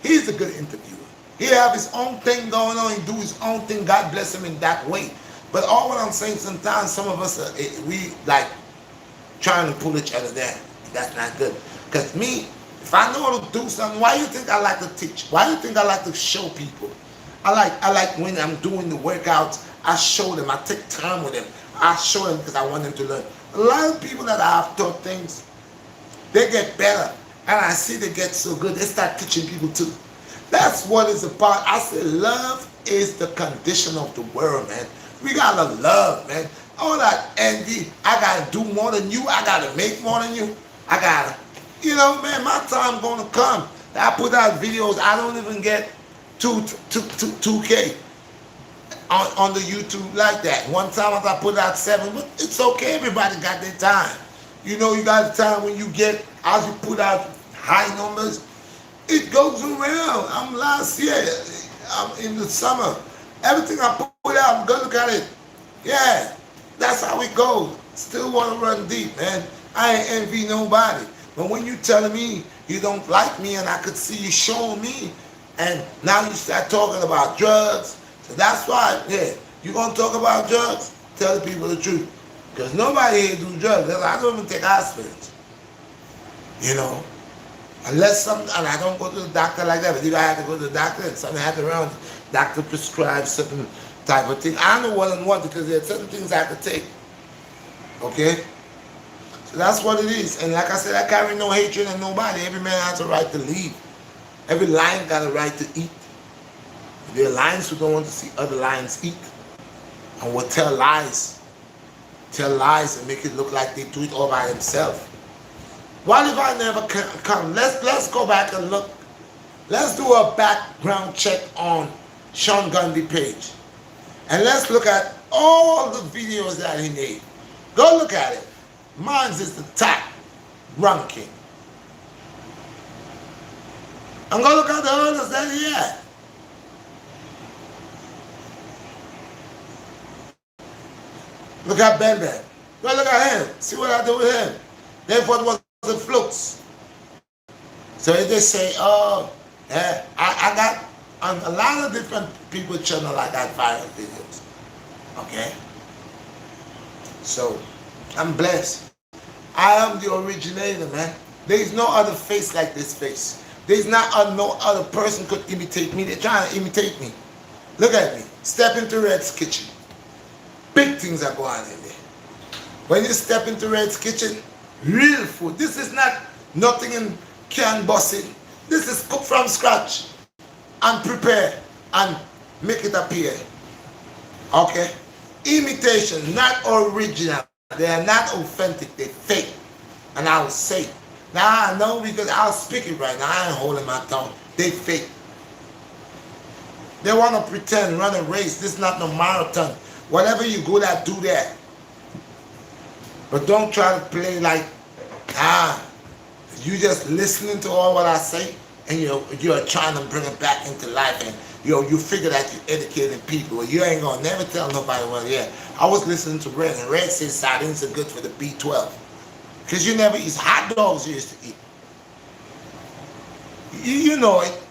S1: He's a good interviewer. He have his own thing going on. He do his own thing. God bless him in that way. But all what I'm saying, sometimes some of us, we like trying to pull each other down. That's not good. Because me, if I know how to do something, why do you think I like to teach? Why do you think I like to show people? I like when I'm doing the workouts, I show them. I take time with them. I show them because I want them to learn. A lot of people that I've taught things, they get better. And I see they get so good, they start teaching people too. That's what it's about. I say love is the condition of the world, man. We gotta love, man. All that envy, I gotta do more than you, I gotta make more than you. I gotta, you know, man, my time gonna come. I put out videos, I don't even get 2K on the YouTube like that. One time I put out 7, but it's okay, everybody got their time. You know, you got the time when you get, as you put out high numbers, it goes around. I'm last year, I'm in the summer. Everything I put out, I'm gonna look at it. Yeah, that's how it goes. Still want to run deep, man. I ain't envy nobody. But when you telling me you don't like me, and I could see you showing me, and now you start talking about drugs. So that's why, yeah, you gonna talk about drugs? Tell the people the truth, because nobody here do drugs. I don't even take aspirins, you know, unless some, and I don't go to the doctor like that. But if I have to go to the doctor and something happens around, doctor prescribes certain type of thing. I know what and what, because there are certain things I could take. Okay. So that's what it is. And like I said, I carry no hatred of nobody. Every man has a right to leave. Every lion got a right to eat. There are lions who don't want to see other lions eat, and will tell lies and make it look like they do it all by themselves. What if I never come? Let's go back and look. Let's do a background check on Sean Gundy page, and let's look at all the videos that he made. Go look at it. Mine is the top ranking. And go look at the others that he had. Look at Ben Ben. Go look at him. See what I do with him. Therefore, it was a flux. So they just say, oh, yeah, I got on a lot of different people's channel, I got viral videos. Okay? So, I'm blessed. I am the originator, man. There is no other face like this face. There is not no other person could imitate me. They're trying to imitate me. Look at me. Step into Red's kitchen. Big things are going on in there. When you step into Red's kitchen, real food. This is not nothing in can bossing. This is cooked from scratch and prepare and make it appear. Okay? Imitation, not original. They are not authentic, they're fake. And I will say, now I know because I'll speak it right now. I ain't holding my tongue. They fake. They want to pretend, run a race. This is not no marathon. Whatever you good at, do that. But don't try to play like, you just listening to all what I say, and you're trying to bring it back into life, and you figure that you're educating people. Well, you ain't gonna never tell nobody, well, yeah, I was listening to Red, and Red says sardines are good for the B12. Because you never eat hot dogs you used to eat. You know it.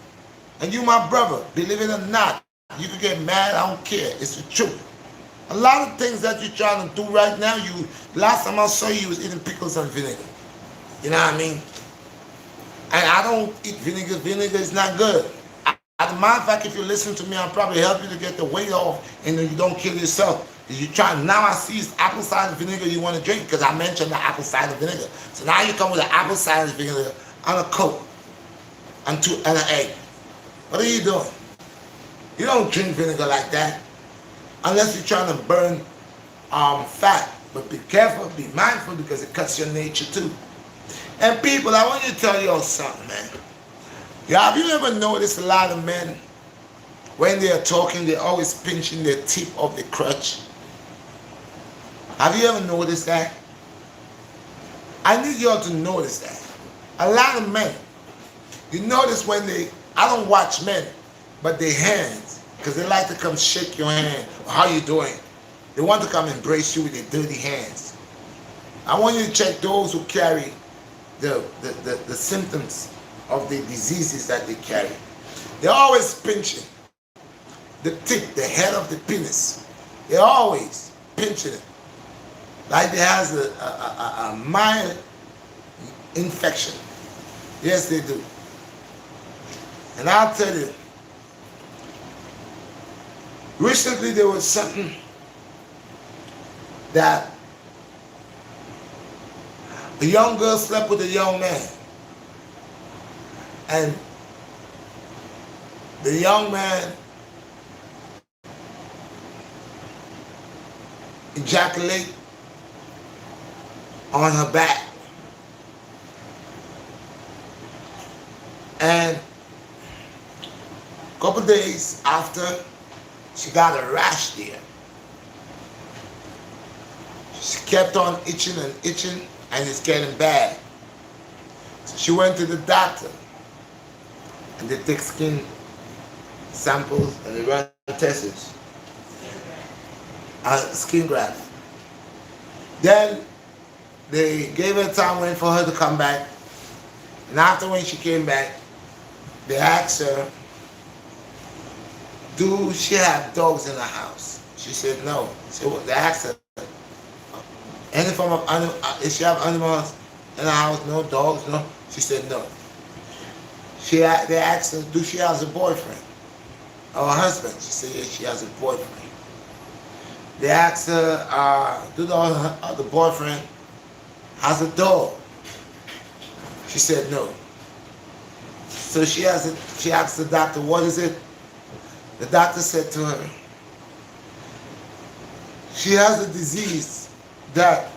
S1: And you my brother, believe it or not. You can get mad, I don't care. It's the truth. A lot of things that you're trying to do right now, last time I saw you was eating pickles and vinegar. You know what I mean? And I don't eat vinegar. Vinegar is not good. As a matter of fact, if you listen to me, I'll probably help you to get the weight off and then you don't kill yourself. You try, now I see it's apple cider vinegar you want to drink because I mentioned the apple cider vinegar. So now you come with an apple cider vinegar and a Coke and an egg. What are you doing? You don't drink vinegar like that unless you're trying to burn fat. But be careful, be mindful because it cuts your nature too. And people, I want you to tell y'all something, man. Yeah, have you ever noticed a lot of men, when they are talking, they're always pinching the tip of the crutch? Have you ever noticed that? I need y'all to notice that. A lot of men, you notice when I don't watch men, but their hands, because they like to come shake your hand. How you doing? They want to come embrace you with their dirty hands. I want you to check those who carry the symptoms of the diseases that they carry. They're always pinching the tip, the head of the penis. They're always pinching it. Like it has a mild infection. Yes, they do. And I'll tell you, recently there was something that a young girl slept with a young man. And the young man ejaculated on her back. And a couple days after, she got a rash there. She kept on itching and itching, and it's getting bad. So she went to the doctor, and they take skin samples and they run tests. Skin graft. Then they gave her time waiting for her to come back, And after when she came back, they asked her, do she have dogs in the house? She said no. So they asked her, any form of animal, if she have animals in the house, no dogs, no? She said no. They asked her, do she has a boyfriend or a husband? She said yes, she has a boyfriend. They asked her, do the boyfriend has a dog? She said no. So she asked the doctor, what is it? The doctor said to her, she has a disease that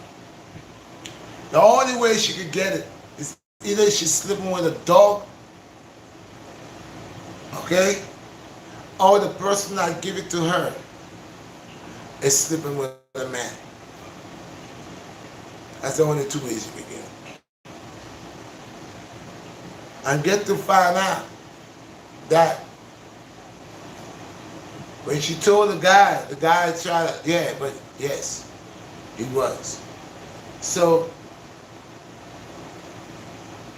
S1: the only way she could get it is either she's sleeping with a dog, okay, or the person that give it to her is sleeping with a man. That's the only two ways you can get it. And get to find out that when she told the guy tried to, yeah, but yes, it was. So,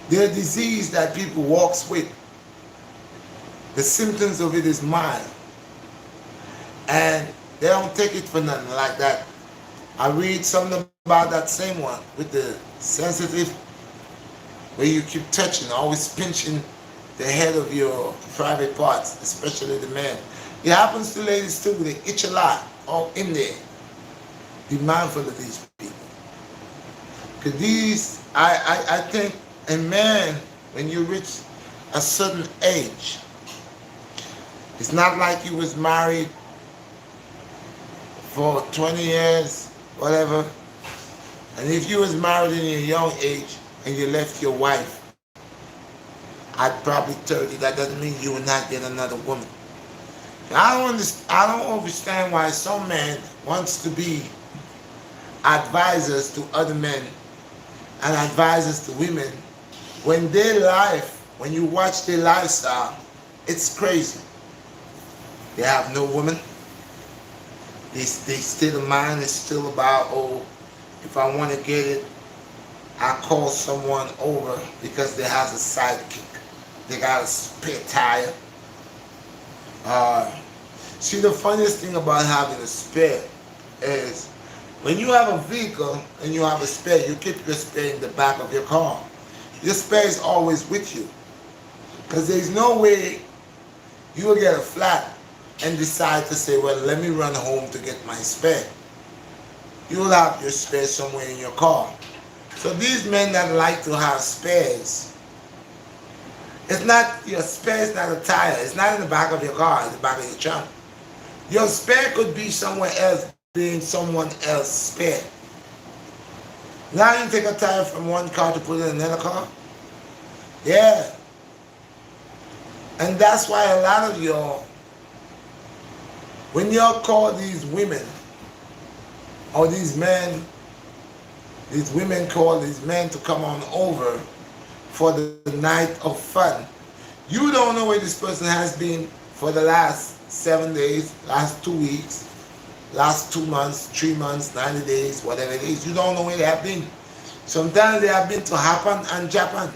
S1: the disease that people walks with, the symptoms of it is mild. And they don't take it for nothing like that. I read something about that same one with the sensitive, where you keep touching, always pinching the head of your private parts, especially the men. It happens to ladies too, they itch a lot, all in there. Be mindful of these people. Because these, I think a man, when you reach a certain age, it's not like you was married for 20 years, whatever. And if you was married in your young age and you left your wife at probably 30, that doesn't mean you will not get another woman. I don't understand why some men wants to be advisors to other men and advisors to women when their life, when you watch their lifestyle, it's crazy. They have no woman. They still, the mind is still about, oh, if I want to get it, I call someone over because they has a sidekick. They got a spare tire. See, the funniest thing about having a spare is when you have a vehicle and you have a spare, you keep your spare in the back of your car. Your spare is always with you. Because there's no way you will get a flat and decide to say, well, let me run home to get my spare. You will have your spare somewhere in your car. So these men that like to have spares, it's not, your spare is not a tire. It's not in the back of your car, it's the back of your trunk. Your spare could be somewhere else, being someone else's spare. Now you take a tire from one car to put it in another car? Yeah. And that's why a lot of y'all, when y'all call these women, or these men, these women call these men to come on over for the night of fun, you don't know where this person has been for the last 7 days, last 2 weeks, last 2 months, 3 months, 90 days, whatever it is. You don't know where they have been. Sometimes they have been to Japan and Japan,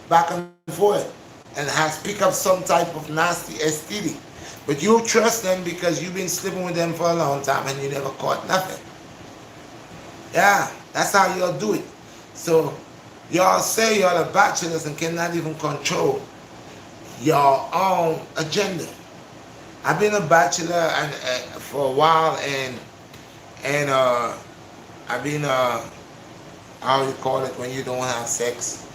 S1: back and forth, and has picked up some type of nasty STD. But you trust them because you've been sleeping with them for a long time and you never caught nothing. Yeah, that's how y'all do it. So y'all say y'all are bachelors and cannot even control your own agenda. I've been a bachelor and for a while, and I've been how you call it when you don't have sex,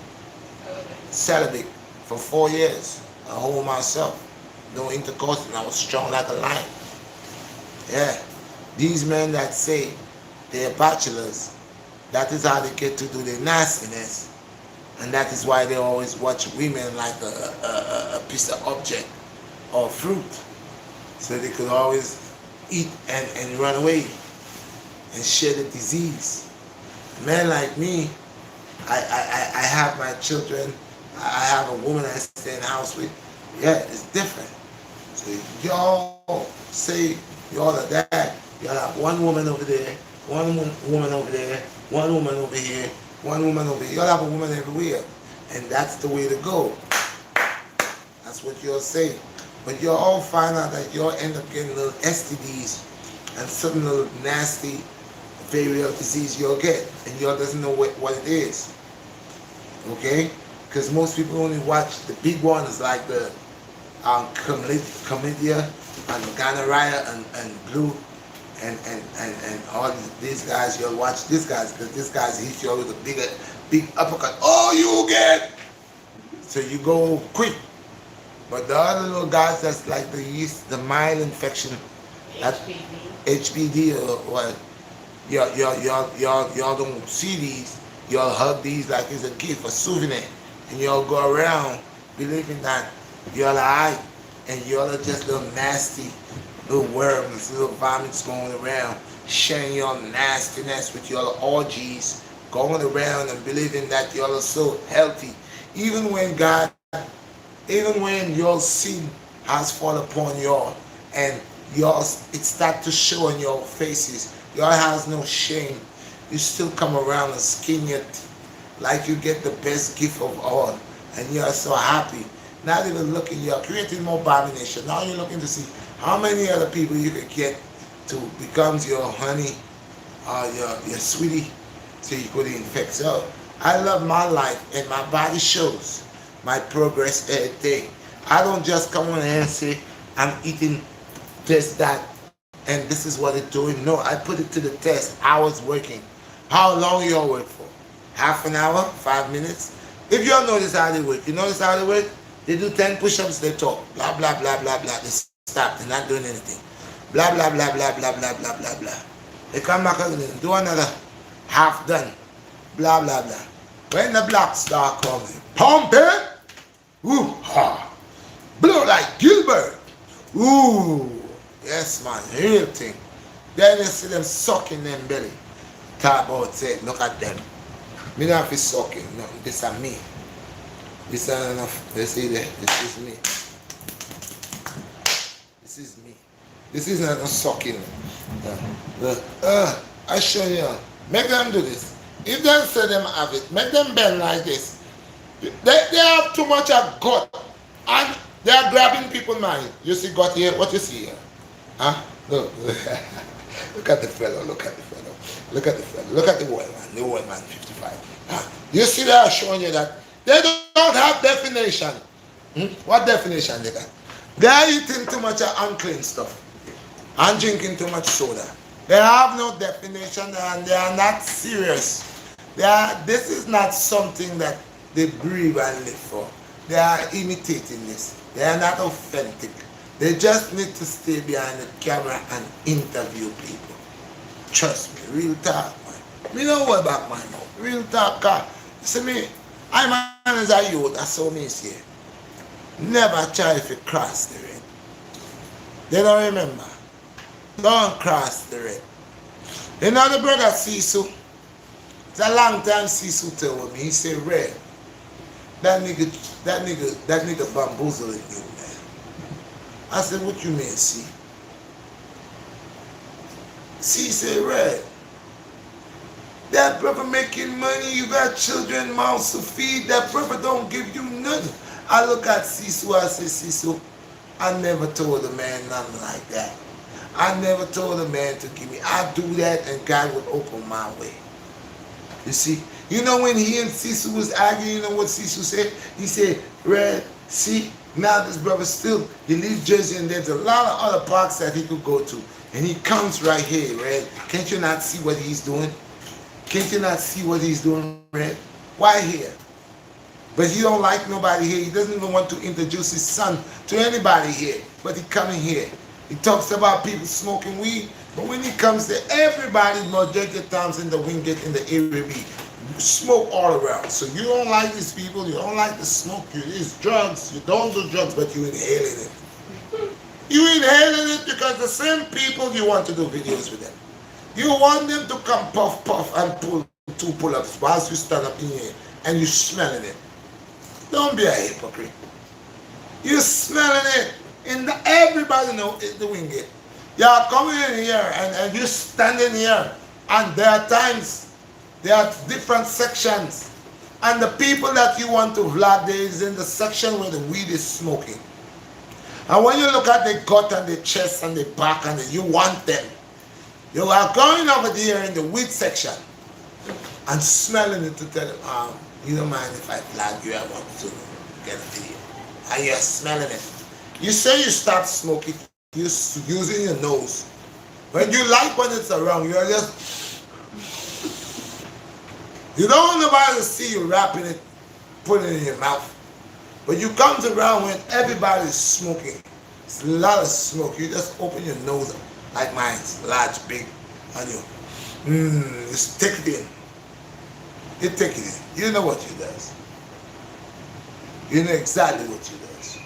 S1: celibate for 4 years. I hold myself, no intercourse, and I was strong like a lion. Yeah, these men that say they're bachelors, that is how they get to do their nastiness, and that is why they always watch women like a piece of object or fruit, so they could always eat and run away and share the disease. Men like me, I have my children, I have a woman I stay in the house with. Yeah, it's different. So y'all say y'all are that, y'all have one woman over there, one woman over there, one woman over here, one woman over here. Y'all have a woman everywhere. And that's the way to go. That's what you're saying. But you'll all find out that you'll end up getting little STDs and some little nasty venereal disease you'll get. And y'all doesn't know what it is. Okay? Because most people only watch the big ones like the chlamydia and gonorrhea and blue and all these guys. You'll watch these guys because these guys hit you with a big uppercut. Oh, you get! So you go quick. But the other little guys that's like the yeast, the mild infection, HPD or what, y'all don't see these. Y'all hug these like it's a gift, a souvenir. And y'all go around believing that y'all are alright and y'all are just little nasty little worms, little vomits going around, sharing your nastiness with your orgies, going around and believing that y'all are so healthy. Even when your sin has fallen upon y'all and y'all it start to show on your faces, y'all has no shame. You still come around and skin your teeth like you get the best gift of all, and you're so happy. Not even looking, you're creating more abomination. Now you're looking to see how many other people you could get to become your honey or your sweetie so you could infect. So I love my life and my body shows my progress every day. I don't just come on here and say I'm eating this, that, and this is what it's doing. No, I put it to the test. I was working. How long you all work for? Half an hour? 5 minutes? If you all notice how they work, you notice how they work? They do 10 push-ups, they talk. Blah, blah, blah, blah, blah. They stop. They're not doing anything. Blah, blah, blah, blah, blah, blah, blah, blah, blah. They come back and do another half done. Blah, blah, blah. When the black star comes, pump it. Ooh, ha. Blow like Gilbert. Ooh. Yes, man. Real thing. Then you see them sucking them belly. Talk about it. Look at them. Me not be sucking. No, this is me. This is enough. They see that. This is me. This is me. This is not sucking. I show you. Make them do this. If they say them have it, make them bend like this. They have too much of gut. And they are grabbing people's mind. You see gut here? What you see here? Huh? Look. Look at the fellow. Look at the fellow. Look at the fellow. Look at the old man. The old man, 55. Huh? You see they are showing you that they don't have definition. What definition they got? They are eating too much of unclean stuff and drinking too much soda. They have no definition and they are not serious. This is not something that they breathe and live for. They are imitating this. They are not authentic. They just need to stay behind the camera and interview people. Trust me, real talk, man. Me know what about my mouth. Real talk, car. See me, I'm as a youth, that's so me say. Never try if you cross the red. They don't remember. Don't cross the red. You know the brother Sisu? It's a long time Sisu told me. He said, Red, that nigga bamboozling you, man. I said, what you mean, see? See, said, Red, that brother making money, you got children, mouths to feed, that brother don't give you nothing. I look at Sisu, I say, Sisu, I never told a man nothing like that. I never told a man to give me. I do that and God would open my way. You see? You know when he and Sisu was arguing, you know what Sisu said? He said, Red, see, now this brother still, he leaves Jersey and there's a lot of other parks that he could go to. And he comes right here, Red. Can't you not see what he's doing? Can't you not see what he's doing, Red? Why here? But he don't like nobody here. He doesn't even want to introduce his son to anybody here. But he coming here. He talks about people smoking weed. But when he comes there, everybody, majority of times in the Wingate, in the area, smoke all around. So you don't like these people. You don't like the smoke. You use drugs. You don't do drugs, but you inhaling it. You inhaling it because the same people you want to do videos with them. You want them to come puff, puff, and pull 2 pull-ups whilst you stand up in here and you smelling it. Don't be a hypocrite. You smelling it. Everybody know it's the Wingate. You're coming in here and you're standing here, and there are times, there are different sections, And the people that you want to vlog, there is in the section where the weed is smoking. And when you look at the gut and the chest and the back and you want them, you are going over there in the weed section and smelling it to tell them, you don't mind if I flag you, I want to get a video. And you're smelling it. You say you start smoking, you're using your nose. When you like when it's around, you're just, you don't want nobody to see you wrapping it, putting it in your mouth. But you come to around when everybody's smoking. It's a lot of smoke. You just open your nose like mine's, large, big, and you just take it in. You take it in. You know what you does. You know exactly what you does.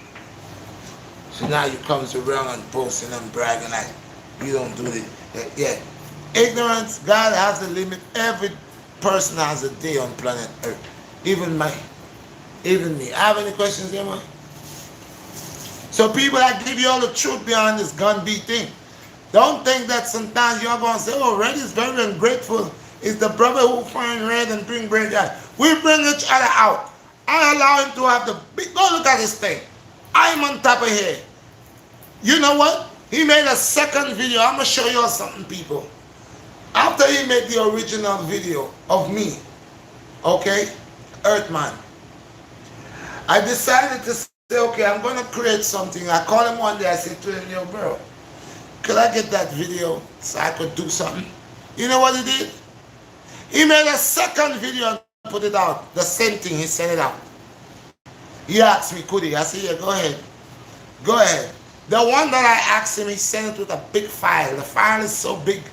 S1: So now you comes around and boasting and bragging like you don't do it. Yeah. Ignorance, God has a limit. Every person has a day on planet Earth. Even me. I have any questions here, man? So people that give you all the truth behind this gun beat thing. Don't think that sometimes you're going to say, oh, Red is very ungrateful. It's the brother who find Red and bring Red out. We bring each other out. I allow him to have the big, go look at this thing. I'm on top of here. You know what? He made a second video. I'm going to show you all something, people. After he made the original video of me, okay, Earthman, I decided to say, okay, I'm going to create something. I called him one day. I said to him, yo, bro, could I get that video so I could do something? You know what he did? He made a second video and put it out. The same thing, he sent it out. He asked me, could he? I said, yeah, go ahead. Go ahead. The one that I asked him, he sent it with a big file. The file is so big.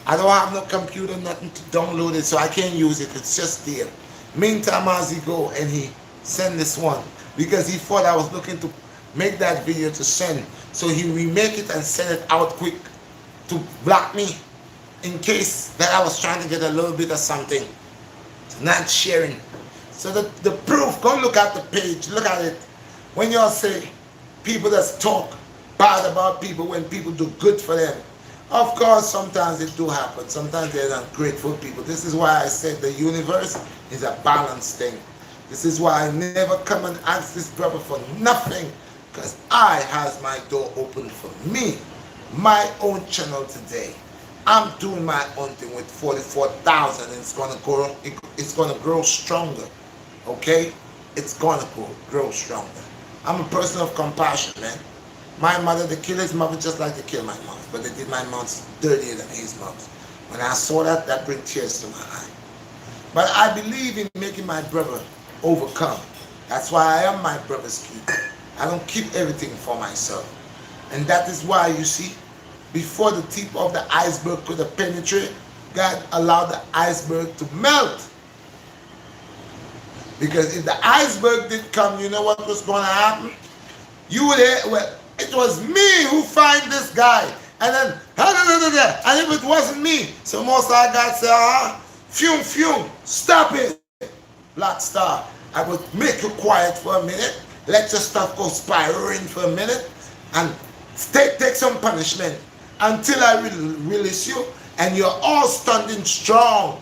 S1: I don't have no computer, nothing to download it, so I can't use it. It's just there. Meantime, as he go and he send this one, because he thought I was looking to make that video to send. So he remake it and send it out quick to block me in case that I was trying to get a little bit of something. Not sharing. So the proof, go look at the page, look at it. When y'all say people that talk bad about people when people do good for them, of course sometimes it do happen. Sometimes they're ungrateful people. This is why I said the universe is a balanced thing. This is why I never come and ask this brother for nothing, because I has my door open for me, my own channel today. I'm doing my own thing with 44,000 and it's gonna grow stronger. Okay? It's gonna grow stronger. I'm a person of compassion, man. My mother, they killed his mother just like they killed my mom, but they did my mom's dirtier than his mom's. When I saw that, that brought tears to my eye. But I believe in making my brother overcome. That's why I am my brother's keeper. I don't keep everything for myself. And that is why, you see, before the tip of the iceberg could have penetrated, God allowed the iceberg to melt. Because if the iceberg did come, you know what was going to happen? You would hear, well, it was me who find this guy. And then, and if it wasn't me, so most of God said, fume, stop it. BlackStar, I will make you quiet for a minute, let your stuff go spiraling for a minute, and take some punishment until I release you, and you're all standing strong,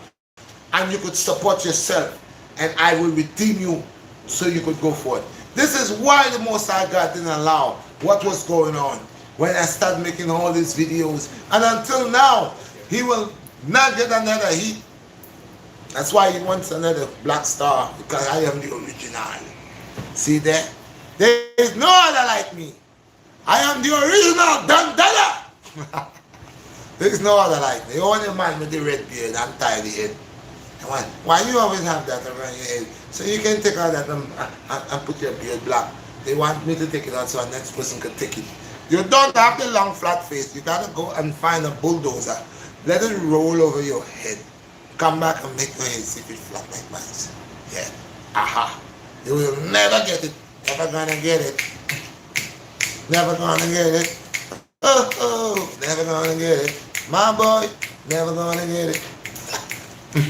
S1: and you could support yourself, and I will redeem you so you could go forward. This is why the Most High God didn't allow what was going on when I started making all these videos, and until now, he will not get another hit. That's why he wants another BlackStar, because I am the original. See there? There is no other like me. I am the original Dandada. There is no other like me. The only man with the red beard and tidy head. Why you always have that around your head? So you can take out that and put your beard black. They want me to take it out so the next person can take it. You don't have the long flat face. You gotta go and find a bulldozer. Let it roll over your head. Come back and make your head see if it flat like mine. Yeah. Aha. You will never get it. Never gonna get it. Never gonna get it. Oh, never gonna get it. My boy, never gonna get it.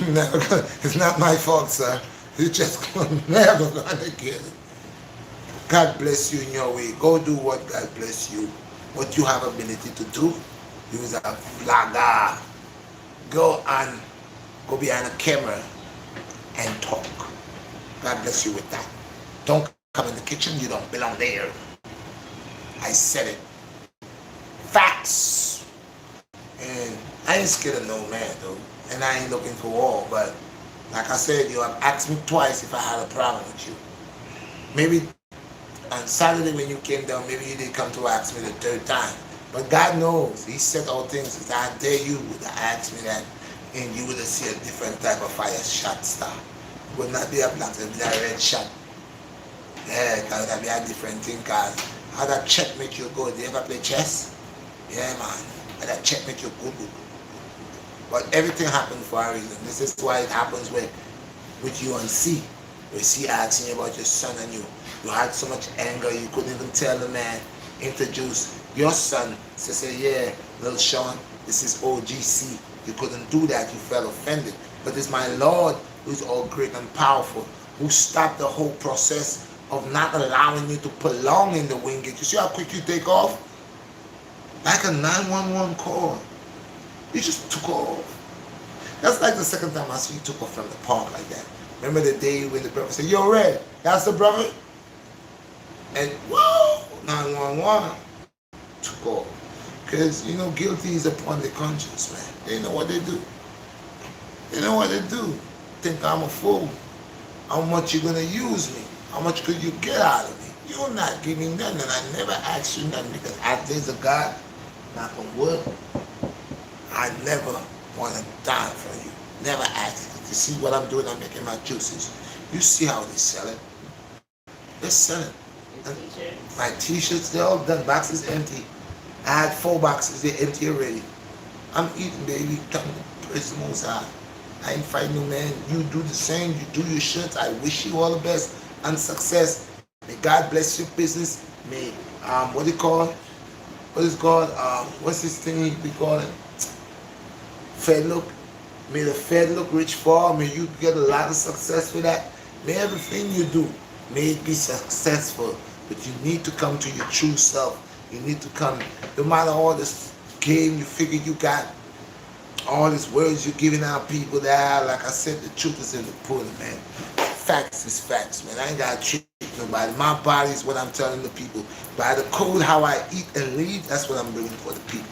S1: Never gonna, it's not my fault, sir. You just never gonna get it. God bless you in your way. Go do what God bless you. What you have ability to do. Use a vlogger. Go behind a camera and talk. God bless you with that. Don't come in the kitchen, you don't belong there. I said it. Facts. And I ain't scared of no man though. And I ain't looking for war, but like I said, you have asked me twice if I had a problem with you. Maybe on Saturday when you came down, maybe you did come to ask me the third time. But God knows, He said all things. If I dare you would have asked me that, and you would have seen a different type of fire shot star. It would not be a black, it would be a red shot. Yeah, because it would be a different thing, because how that checkmate you go. Do you ever play chess? Yeah, man. How that checkmate you good, good. But everything happened for a reason. This is why it happens with you and C. Where C asking you about your son and you had so much anger you couldn't even tell the man, introduce your son. So say, yeah, little Sean, this is OGC. You couldn't do that, you felt offended. But it's my Lord who is all great and powerful, who stopped the whole process of not allowing you to prolong in the Wingate. You see how quick you take off? Like a 911 call. You just took off. That's like the second time I see you took off from the park like that. Remember the day when the brother said, "Yo, Red, that's the brother?" And whoa, 911 took off. Because, you know, guilty is upon the conscience, man. They know what they do. They know what they do. Think I'm a fool. How much you gonna use me? How much could you get out of me? You're not giving nothing, and I never asked you nothing because as there's a God, knock on wood, I never want to die for you. Never ask. You see what I'm doing? I'm making my juices. You see how they sell it? They're selling. My t-shirts, they're all done. Boxes empty. I had 4 boxes. They're empty already. I'm eating, baby. Come praise the Most High. I ain't fighting no man. You do the same. You do your shirts. I wish you all the best and success. May God bless your business. May what do you call it? What is it called? What's this thing we call it? Fed look. May the Fed look rich for. May you get a lot of success with that. May everything you do, may it be successful. But you need to come to your true self. You need to come, no matter all this game you figure you got, all these words you're giving out people that, like I said, the truth is in the pudding, man. Facts is facts, man. I ain't got to treat nobody. My body is what I'm telling the people. By the code, how I eat and live, that's what I'm bringing for the people.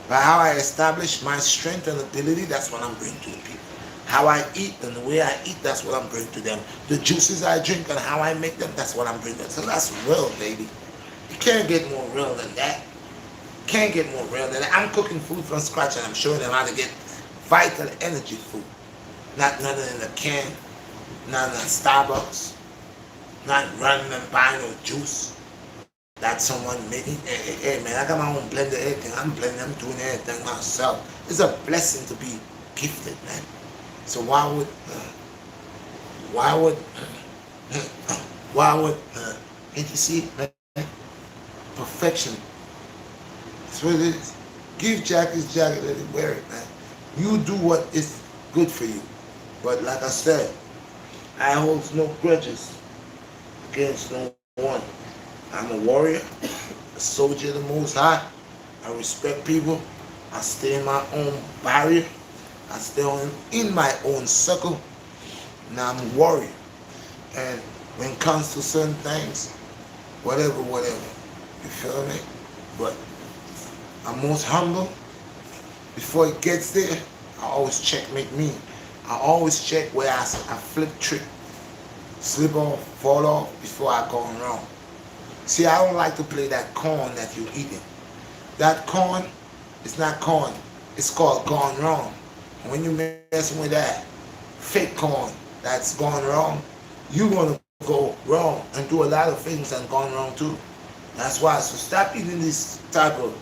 S1: By how I establish my strength and ability, that's what I'm bringing to the people. How I eat and the way I eat, that's what I'm bringing to them. The juices I drink and how I make them, that's what I'm bringing. So that's real, baby. You can't get more real than that. Can't get more real than that. I'm cooking food from scratch and I'm showing them how to get vital energy food. Not nothing in a can, not in a Starbucks, not running and buying no juice that someone making. Hey, man, I got my own blender, everything. I'm blending, I'm doing everything myself. It's a blessing to be gifted, man. So why would, can't you see, man? Perfection. That's what it is. Give Jack his jacket, let him wear it, man. You do what is good for you. But like I said, I hold no grudges against no one. I'm a warrior, a soldier of the Most High. I respect people. I stay in my own barrier. I stay in my own circle. Now I'm a warrior. And when it comes to certain things, whatever. You feel me? But I'm most humble. Before it gets there, I always checkmate me. I always check where I flip trick, slip off, fall off before I go wrong. See, I don't like to play that corn that you're eating. That corn, it's not corn. It's called gone wrong. And when you're messing with that fake corn that's gone wrong, you're going to go wrong and do a lot of things and gone wrong too. That's why. So stop eating this type of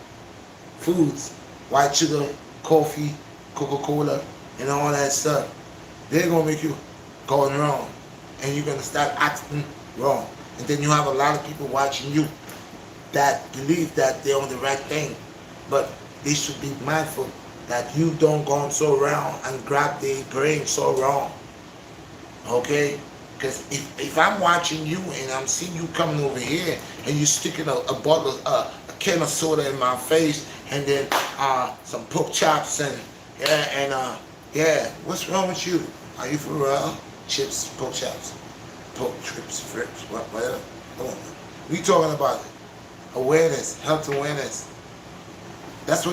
S1: foods, white sugar, coffee, Coca-Cola, and all that stuff. They're going to make you going wrong. And you're going to start acting wrong. And then you have a lot of people watching you that believe that they're on the right thing. But they should be mindful that you don't go so wrong and grab their brain so wrong. Okay? Because if I'm watching you and I'm seeing you coming over here and you sticking a bottle, a can of soda in my face, and then some pork chops and what's wrong with you? Are you for real? chips, pork chops, pork trips, frips, whatever. Come on, man. We talking about awareness, health awareness. That's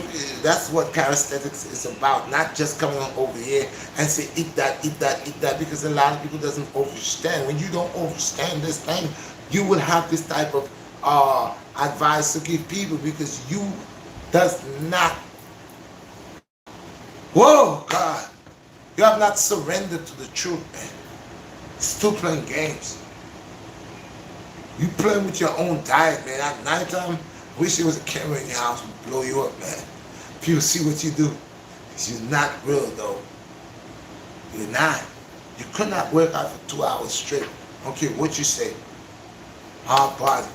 S1: what calisthenics is about. Not just coming on over here and say eat that, eat that, eat that, because a lot of people doesn't understand. When you don't understand this thing, you will have this type of advice to give people because you does not. Whoa, God, you have not surrendered to the truth, man. Still playing games. You playing with your own diet, man. At nighttime, wish there was a camera in your house would blow you up, man. People see what you do. You're not real, though. You're not. You could not work out for 2 hours straight. I don't care what you say. Hard body.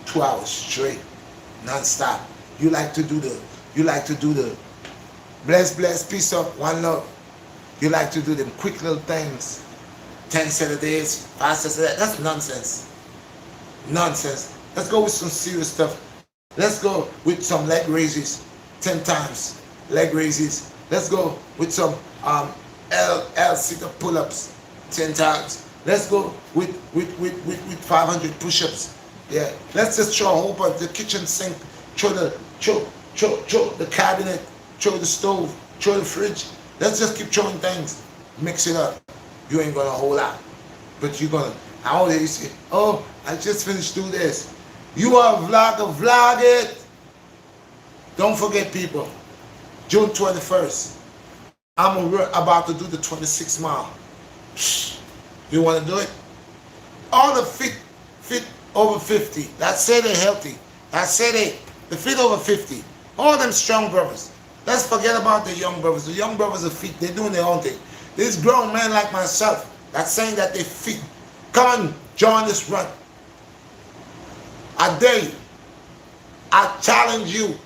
S1: 2 hours straight. Non-stop. You like to do the bless, peace up, one love. You like to do them quick little things. 10 set of days, 5 sets of that. That's nonsense. Nonsense. Let's go with some serious stuff. Let's go with some leg raises 10 times. Leg raises. Let's go with some L sit-up pull-ups 10 times. Let's go with 500 push-ups. Yeah. Let's just throw a whole bunch. The kitchen sink, throw the cabinet, throw the stove, throw the fridge. Let's just keep throwing things. Mix it up. You ain't gonna hold out. But you're gonna, how they say, oh, I just finished doing this. You are a vlogger, vlog it. Don't forget, people, June 21st, I'm about to do the 26 mile. You want to do it? All the fit over 50, that say they're healthy, that say the fit over 50, all them strong brothers. Let's forget about the young brothers. The young brothers are fit, they're doing their own thing. These grown men like myself, that's saying that they're fit. Come and join this run. I dare you. I challenge you,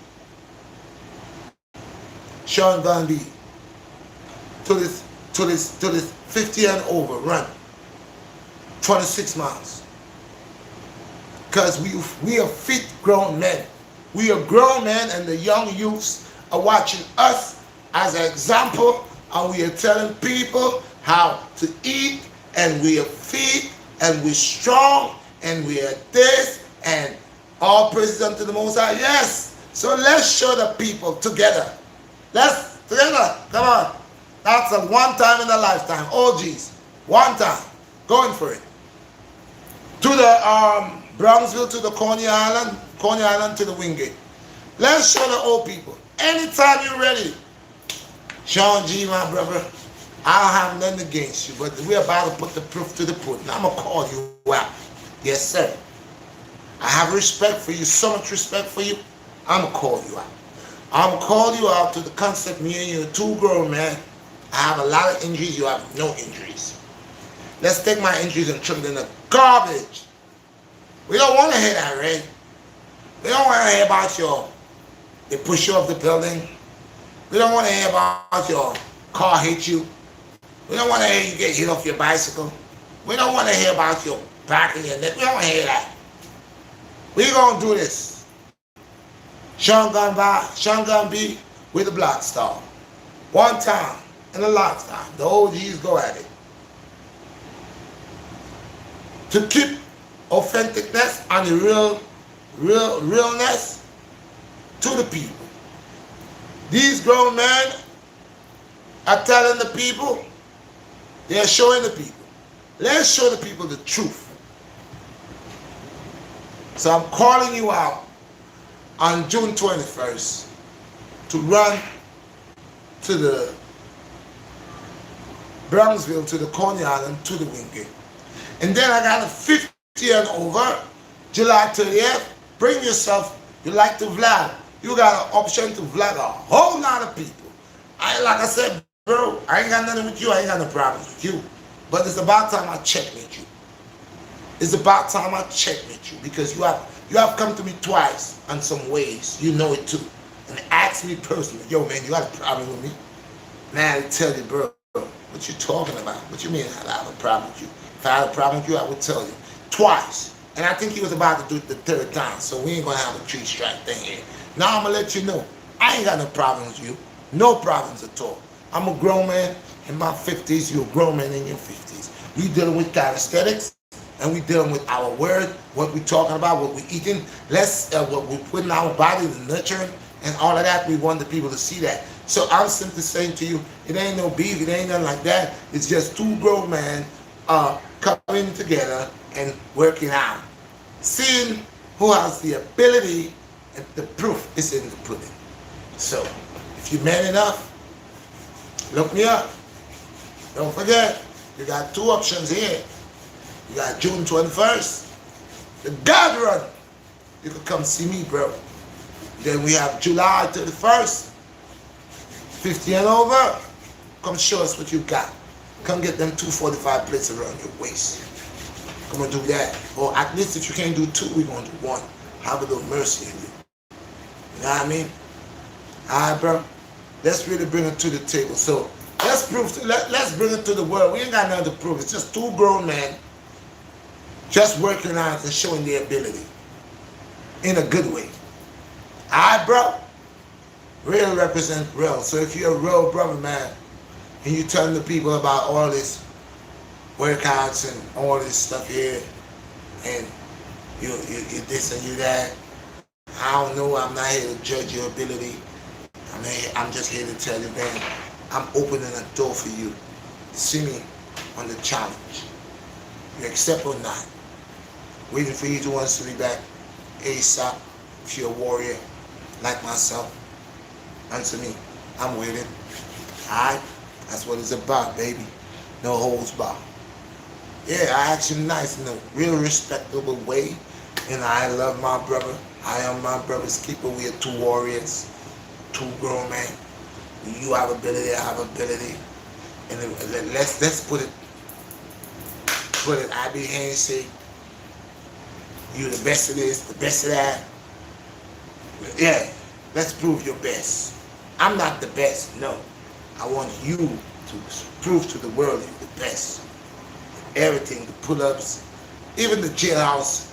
S1: Sean Van B, to this 50 and over run, 26 miles. Because we are fit grown men. We are grown men, and the young youths are watching us as an example, and we are telling people how to eat, and we are fit, and we're strong, and we are this, and all praises unto the Most High. Yes. So let's show the people together. Let's together. Come on. That's a one time in a lifetime. Oh geez. One time. Going for it. To the Brownsville, to the Coney Island to the Wingate. Let's show the old people. Anytime you're ready. Sean G, my brother, I don't have nothing against you, but we're about to put the proof to the pudding. I'm going to call you out. Yes, sir. I have respect for you, so much respect for you. I'm going to call you out. I'm going to call you out to the concept me and you are two grown men. I have a lot of injuries, you have no injuries. Let's take my injuries and throw them in the garbage. We don't want to hear that, Ray. We don't want to hear about they push you off the building. We don't want to hear about your car hit you. We don't want to hear you get hit off your bicycle. We don't want to hear about your back and your neck. We don't want to hear that. We're going to do this. Sean Gun B with the BlackStar. One time in a lifetime. The OGs go at it. To keep authenticness and the realness to the people. These grown men are telling the people, they are showing the people. Let's show the people the truth. So I'm calling you out on June 21st to run to the Brownsville, to the Coney Island, to the Wingate. And then I got a 50 and over, July 30th. Bring yourself, you like to vlog. You got an option to vlog a whole lot of people. Like I said, bro, I ain't got nothing with you, I ain't got no problems with you. But it's about time I checkmate you. It's about time I checkmate you, because you have come to me twice on some ways. You know it too. And ask me personally, yo man, you got a problem with me? Man, I tell you, bro, what you talking about? What you mean I have a problem with you? If I had a problem with you, I would tell you. Twice. And I think he was about to do it the third time, so we ain't gonna have a 3-strike thing here. Now I'm gonna let you know, I ain't got no problems with you. No problems at all. I'm a grown man. in my 50s, you're a grown man in your 50s. We dealing with calisthenics, and we dealing with our word, what we talking about, what we eating. What we putting in our body, the nurturing, and all of that. We want the people to see that. So I'm simply saying to you, it ain't no beef, it ain't nothing like that. It's just two grown men coming together and working out, seeing who has the ability, and the proof is in the pudding. So if you're man enough, look me up. Don't forget, you got two options here. You got June 21st, the God Run. You can come see me, bro. Then we have July 31st, 50 and over. Come show us what you got. Come get them 245 plates around your waist. Come and do that. Or at least if you can't do two, we're going to do one. Have a little mercy in you. You know what I mean? Alright, bro. Let's really bring it to the table. So let's bring it to the world. We ain't got nothing to prove. It's just two grown men just working out and showing their ability in a good way. Alright, bro? Real represent real. So if you're a real brother, man, and you telling the people about all this workouts and all this stuff here, and you this and you that, I don't know. I'm not here to judge your ability. I'm just here to tell you, man, I'm opening a door for you. See me on the challenge. You accept or not? Waiting for you to answer me back ASAP. If you're a warrior like myself, answer me. I'm waiting. Alright? That's what it's about, baby. No holds barred. Yeah, I act you nice in a real respectable way. And I love my brother. I am my brother's keeper. We are two warriors, two grown men. You have ability, I have ability. And let's put it I be here and say, you the best of this, the best of that. Yeah, let's prove your best. I'm not the best, no. I want you to prove to the world you're the best. Everything, the pull-ups, even the jailhouse,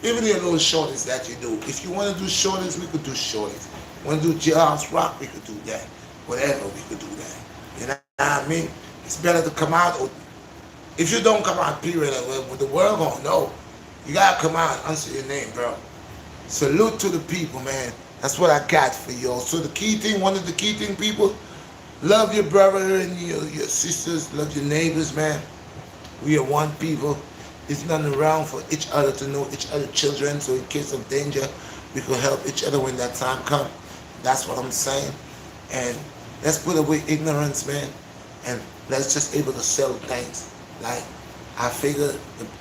S1: even the little shorties that you do. If you want to do shorties, we could do shorties. Want to do jailhouse rock, we could do that. Whatever, we could do that. You know what I mean? It's better to come out. If you don't come out, period, the world gonna know. You gotta come out and answer your name, bro. Salute to the people, man. That's what I got for y'all. So the key thing, one of the key thing, people, love your brother and your sisters, love your neighbors, man. We are one people. There's nothing around for each other to know each other children, so in case of danger, we could help each other when that time comes. That's what I'm saying. And let's put away ignorance, man, and let's just able to sell things. Like, I figure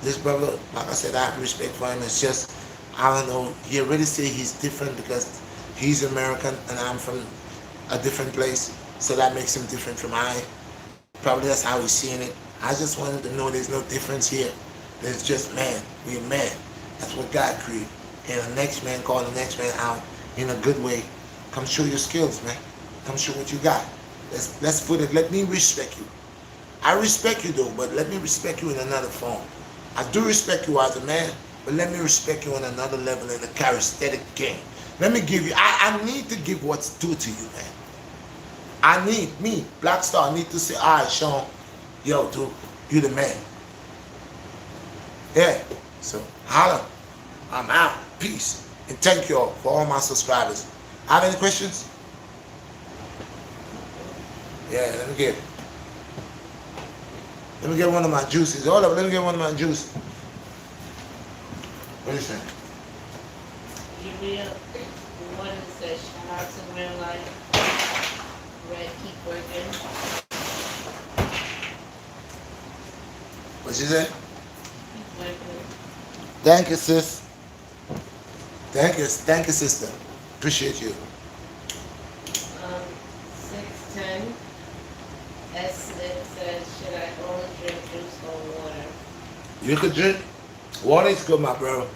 S1: this brother, like I said, I have respect for him. It's just, I don't know, he already say he's different because he's American and I'm from a different place, so that makes him different from I. Probably that's how he's seeing it. I just wanted to know there's no difference here. There's just man. We're man. That's what God created. And the next man call the next man out in a good way. Come show your skills, man. Come show what you got. Let's put it. Let me respect you. I respect you though, but let me respect you in another form. I do respect you as a man, but let me respect you on another level in the charismatic game. Let me give you. I need to give what's due to you, man. I need me, BlackStar, need to say, all right, Sean, yo, dude, you the man. Yeah. So holla. I'm out. Peace. And thank you all for all my subscribers. Have any questions? Yeah, let me get one of my juices. Hold up, let me get one of my juices. What is that?
S2: Urea, one that says shout out to real life. Red, keep working.
S1: What she say?
S2: Keep working.
S1: Thank you, sis. Thank you, sister. Appreciate you.
S2: 610. S. says, should I only drink juice or water?
S1: You could drink. Water is good, my bro.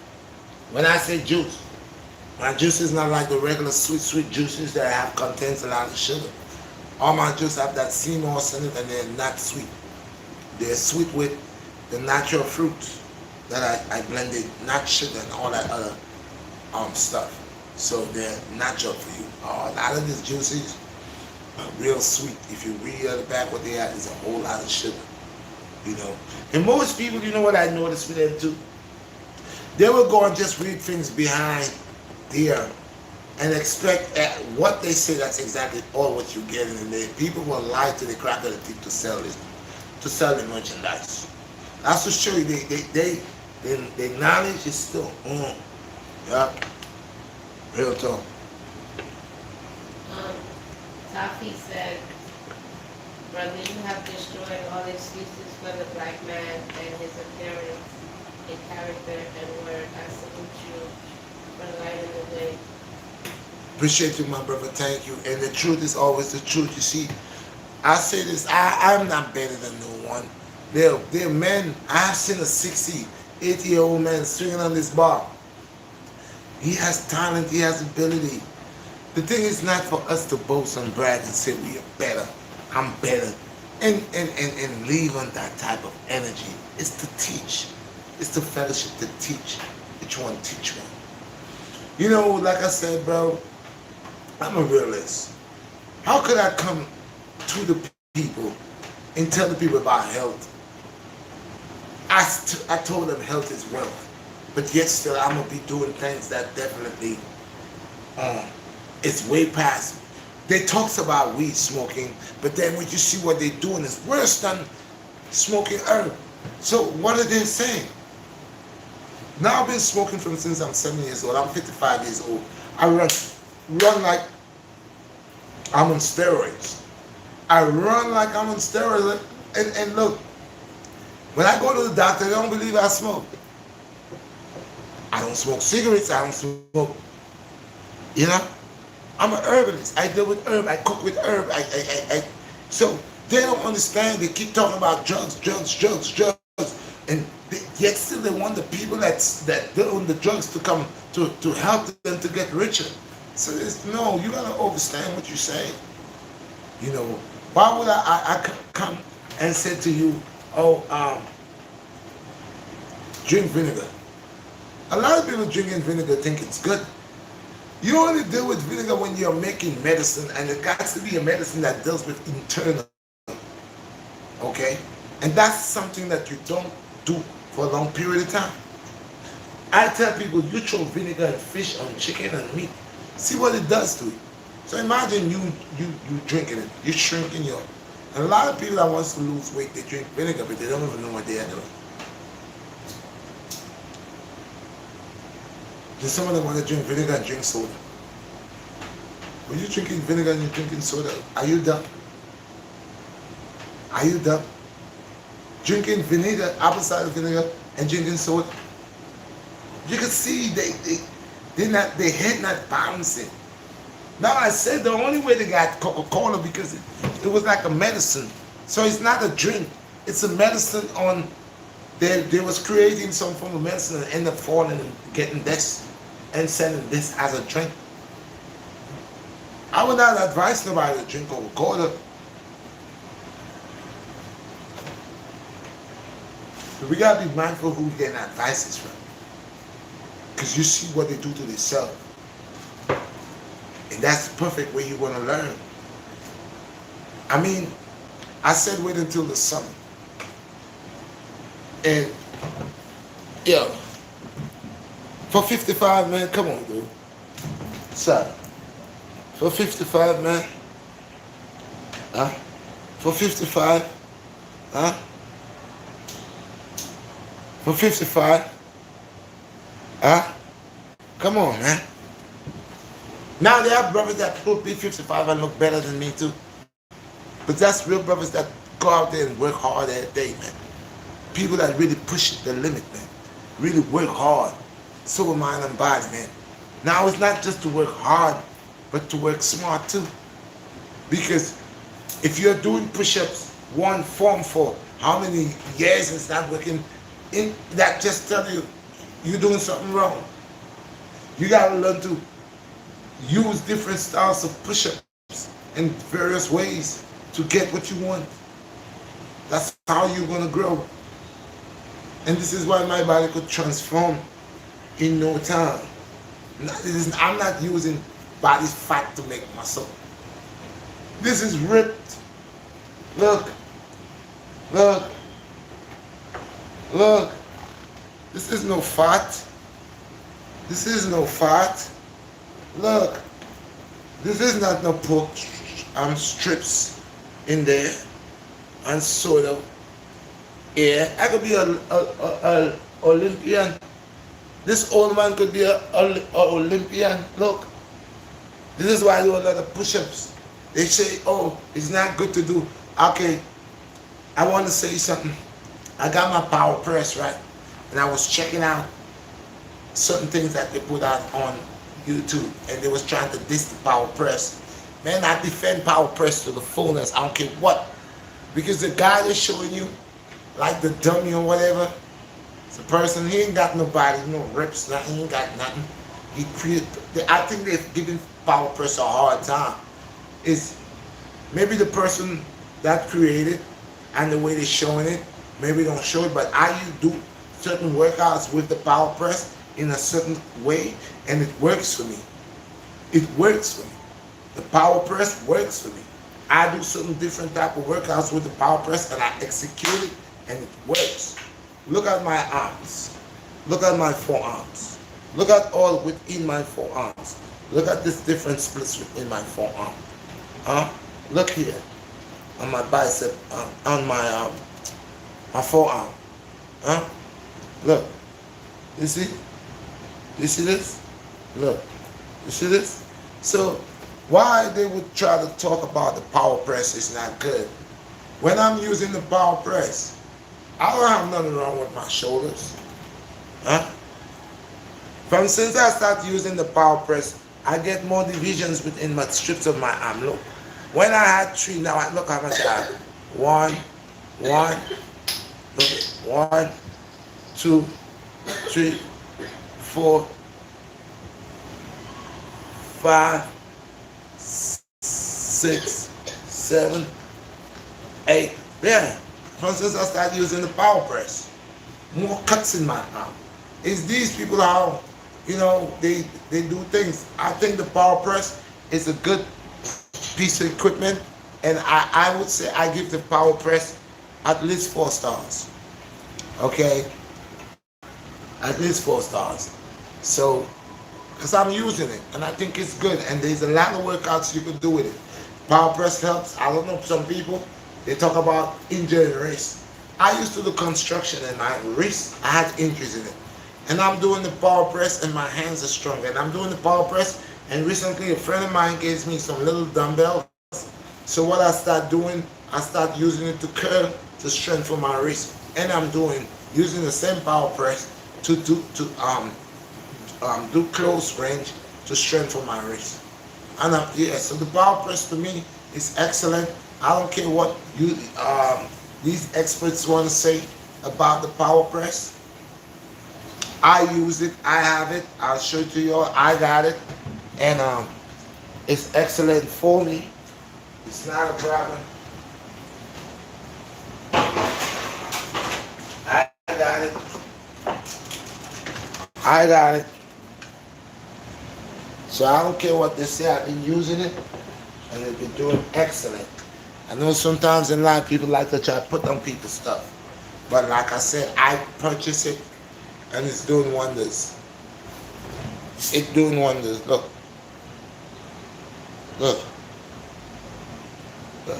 S1: When I say juice, my juice is not like the regular sweet juices that have contains a lot of sugar. All my juice have that sea moss in it and they're not sweet. They're sweet with the natural fruits that I blended, not sugar and all that other stuff. So they're natural for you. A lot of these juices, real sweet. If you read at the back what they have is a whole lot of sugar, you know. And most people, you know what I noticed with them too? They will go and just read things behind there and expect what they say that's exactly all what you're getting in there. People will lie to the crack of the teeth to sell the merchandise. That's to show you their knowledge is still on. Yeah, real talk.
S2: Um, Tafi said, brother, you have destroyed all excuses for the black man and his appearance in character and word. I salute you for lighting the way.
S1: Appreciate you, my brother. Thank you. And the truth is always the truth. You see, I say this, I'm not better than no one. They're men. I've seen a 60, 80-year-old man swinging on this bar. He has talent, he has ability. The thing is not for us to boast and brag and say we are better, I'm better, and leave on that type of energy. It's to teach. It's the fellowship to teach. Each one teach one. You know, like I said, bro, I'm a realist. How could I come to the people and tell the people about health? I told them health is wealth. But yet still, I'm going to be doing things that definitely, it's way past. They talks about weed smoking, but then when you see what they're doing is worse than smoking herb. So what are they saying? Now I've been smoking since I'm 7 years old. I'm 55 years old. I run like I'm on steroids. I run like I'm on steroids. And look, when I go to the doctor, they don't believe I smoke. I don't smoke cigarettes. I don't smoke. You know, I'm an herbalist. I deal with herb. I cook with herb. So they don't understand. They keep talking about drugs, and yet still they want the people that deal with the drugs to come to help them to get richer. So no, you gotta understand what you say. You know, why would I come and say to you, oh, drink vinegar? A lot of people drinking vinegar think it's good. You only deal with vinegar when you're making medicine, and it got to be a medicine that deals with internal. Okay? And that's something that you don't do for a long period of time. I tell people, you throw vinegar and fish on chicken and meat. See what it does to you. So imagine you drinking it. You're shrinking your. And a lot of people that wants to lose weight, they drink vinegar, but they don't even know what they are doing. There's someone that want to drink vinegar and drink soda. When you're drinking vinegar and you're drinking soda, are you dumb? Are you dumb? Drinking vinegar, apple cider vinegar, and drinking soda. You can see their head not bouncing. Now I said the only way they got Coca-Cola because it was like a medicine. So it's not a drink. It's a medicine on. They was creating some form of medicine and end up falling and getting this and selling this as a drink. I would not advise nobody to drink Coca-Cola. But we gotta be mindful who we getting advices from. Because you see what they do to themselves. And that's the perfect way you want to learn. I mean, I said wait until the summer. And, yo, for 55, man, come on, dude. Sorry. For 55, man. Huh? For 55. Huh? For 55. Huh? Come on, man. Now there are brothers that will be 55 and look better than me too. But that's real brothers that go out there and work hard every day, man. People that really push the limit, man. Really work hard. Soul, mind, and body, man. Now it's not just to work hard, but to work smart too. Because if you're doing push-ups, one form for how many years and start working, that just tell you you're doing something wrong. You gotta learn to use different styles of push-ups in various ways to get what you want. That's how you're gonna grow. And this is why my body could transform in no time. I'm not using body fat to make muscle. This is ripped. Look, look, look. This is no fat. This is no fat. Look, this is not no pork strips in there and sort of. Yeah, I could be a Olympian. This old man could be a Olympian. Look, this is why I do a lot of push-ups. They say, oh, it's not good to do. Okay, I want to say something. I got my power press, right? And I was checking out certain things that they put out on YouTube, and they was trying to diss the power press. Man, I defend power press to the fullness. I don't care what. Because the guy that's showing you, like the dummy or whatever, it's a person, he ain't got nobody, no reps, nothing, he ain't got nothing. I think they're giving power press a hard time. Is maybe the person that created and the way they're showing it, maybe don't show it, but I do certain workouts with the power press in a certain way, and it works for me. It works for me. The power press works for me. I do certain different type of workouts with the power press, and I execute it, and it works. Look at my arms. Look at my forearms. Look at all within my forearms. Look at this different splits within my forearm. Look here on my bicep, on my forearm. Look. You see? You see this? Look. You see this? So why they would try to talk about the power press is not good. When I'm using the power press, I don't have nothing wrong with my shoulders. Since I start using the power press, I get more divisions within my strips of my arm. Look. When I had 3, now look how much I have. 1, look, 1, 2, 3, 4, 5, 6, 7, 8. Yeah. Since I started using the power press, more cuts in my arm. It's these people how, they do things. I think the power press is a good piece of equipment, and I would say I give the power press at least 4 stars. Okay? At least 4 stars. So, because I'm using it, and I think it's good, and there's a lot of workouts you can do with it. Power press helps. I don't know, some people, they talk about injury wrist. I used to do construction, and my wrist, I had injuries in it. And I'm doing the power press, and my hands are stronger. And I'm doing the power press, and recently a friend of mine gave me some little dumbbells. So what I start doing, I start using it to curl, to strengthen my wrist. And I'm using the same power press to do close range to strengthen my wrist. And so the power press to me is excellent. I don't care what these experts want to say about the power press. I use it. I have it. I'll show it to you all. I got it. And it's excellent for me. It's not a problem. I got it. I got it. So I don't care what they say. I've been using it, and it's been doing excellent. I know sometimes in life people like to try to put on people's stuff. But like I said, I purchased it, and it's doing wonders. It's doing wonders. Look. Look. Look.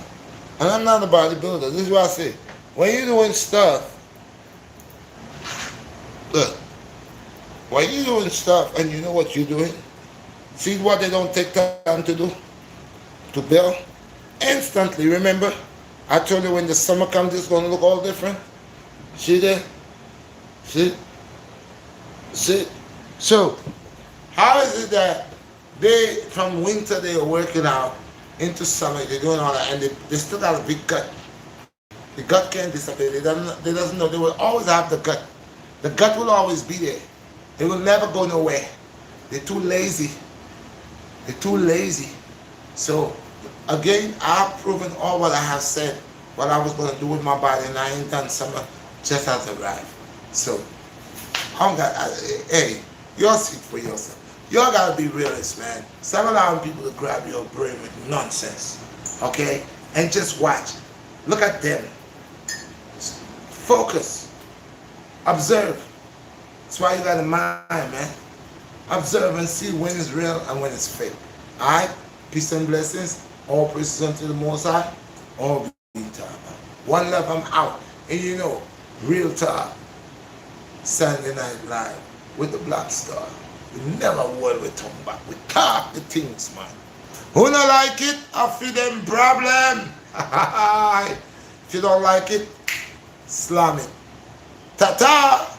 S1: And I'm not a bodybuilder. This is what I say. When you're doing stuff, look. When you're doing stuff and you know what you're doing, see what they don't take time to do? To build? Instantly, remember? I told you when the summer comes, it's going to look all different. See there? See? See? So, how is it that from winter they are working out into summer, they're doing all that, and they still got a big gut. The gut can't disappear. They doesn't know. They will always have the gut. The gut will always be there. It will never go nowhere. They're too lazy. They're too lazy. So, again, I've proven all what I have said, what I was going to do with my body, and I ain't done summer just has arrived. So, hey, y'all speak for yourself. Y'all got to be realists, man. Stop allowing people to grab your brain with nonsense. Okay? And just watch. Look at them. Focus. Observe. That's why you got a mind, man. Observe and see when it's real and when it's fake. Alright? Peace and blessings. All praises unto the Most High. All be time. One love, I'm out. And you know, real talk. Saturday Night Live with the Black Star. We never hold we tongue back. We talk the things, man. Who not like it, I feel them problem. If you don't like it, slam it. Ta-ta!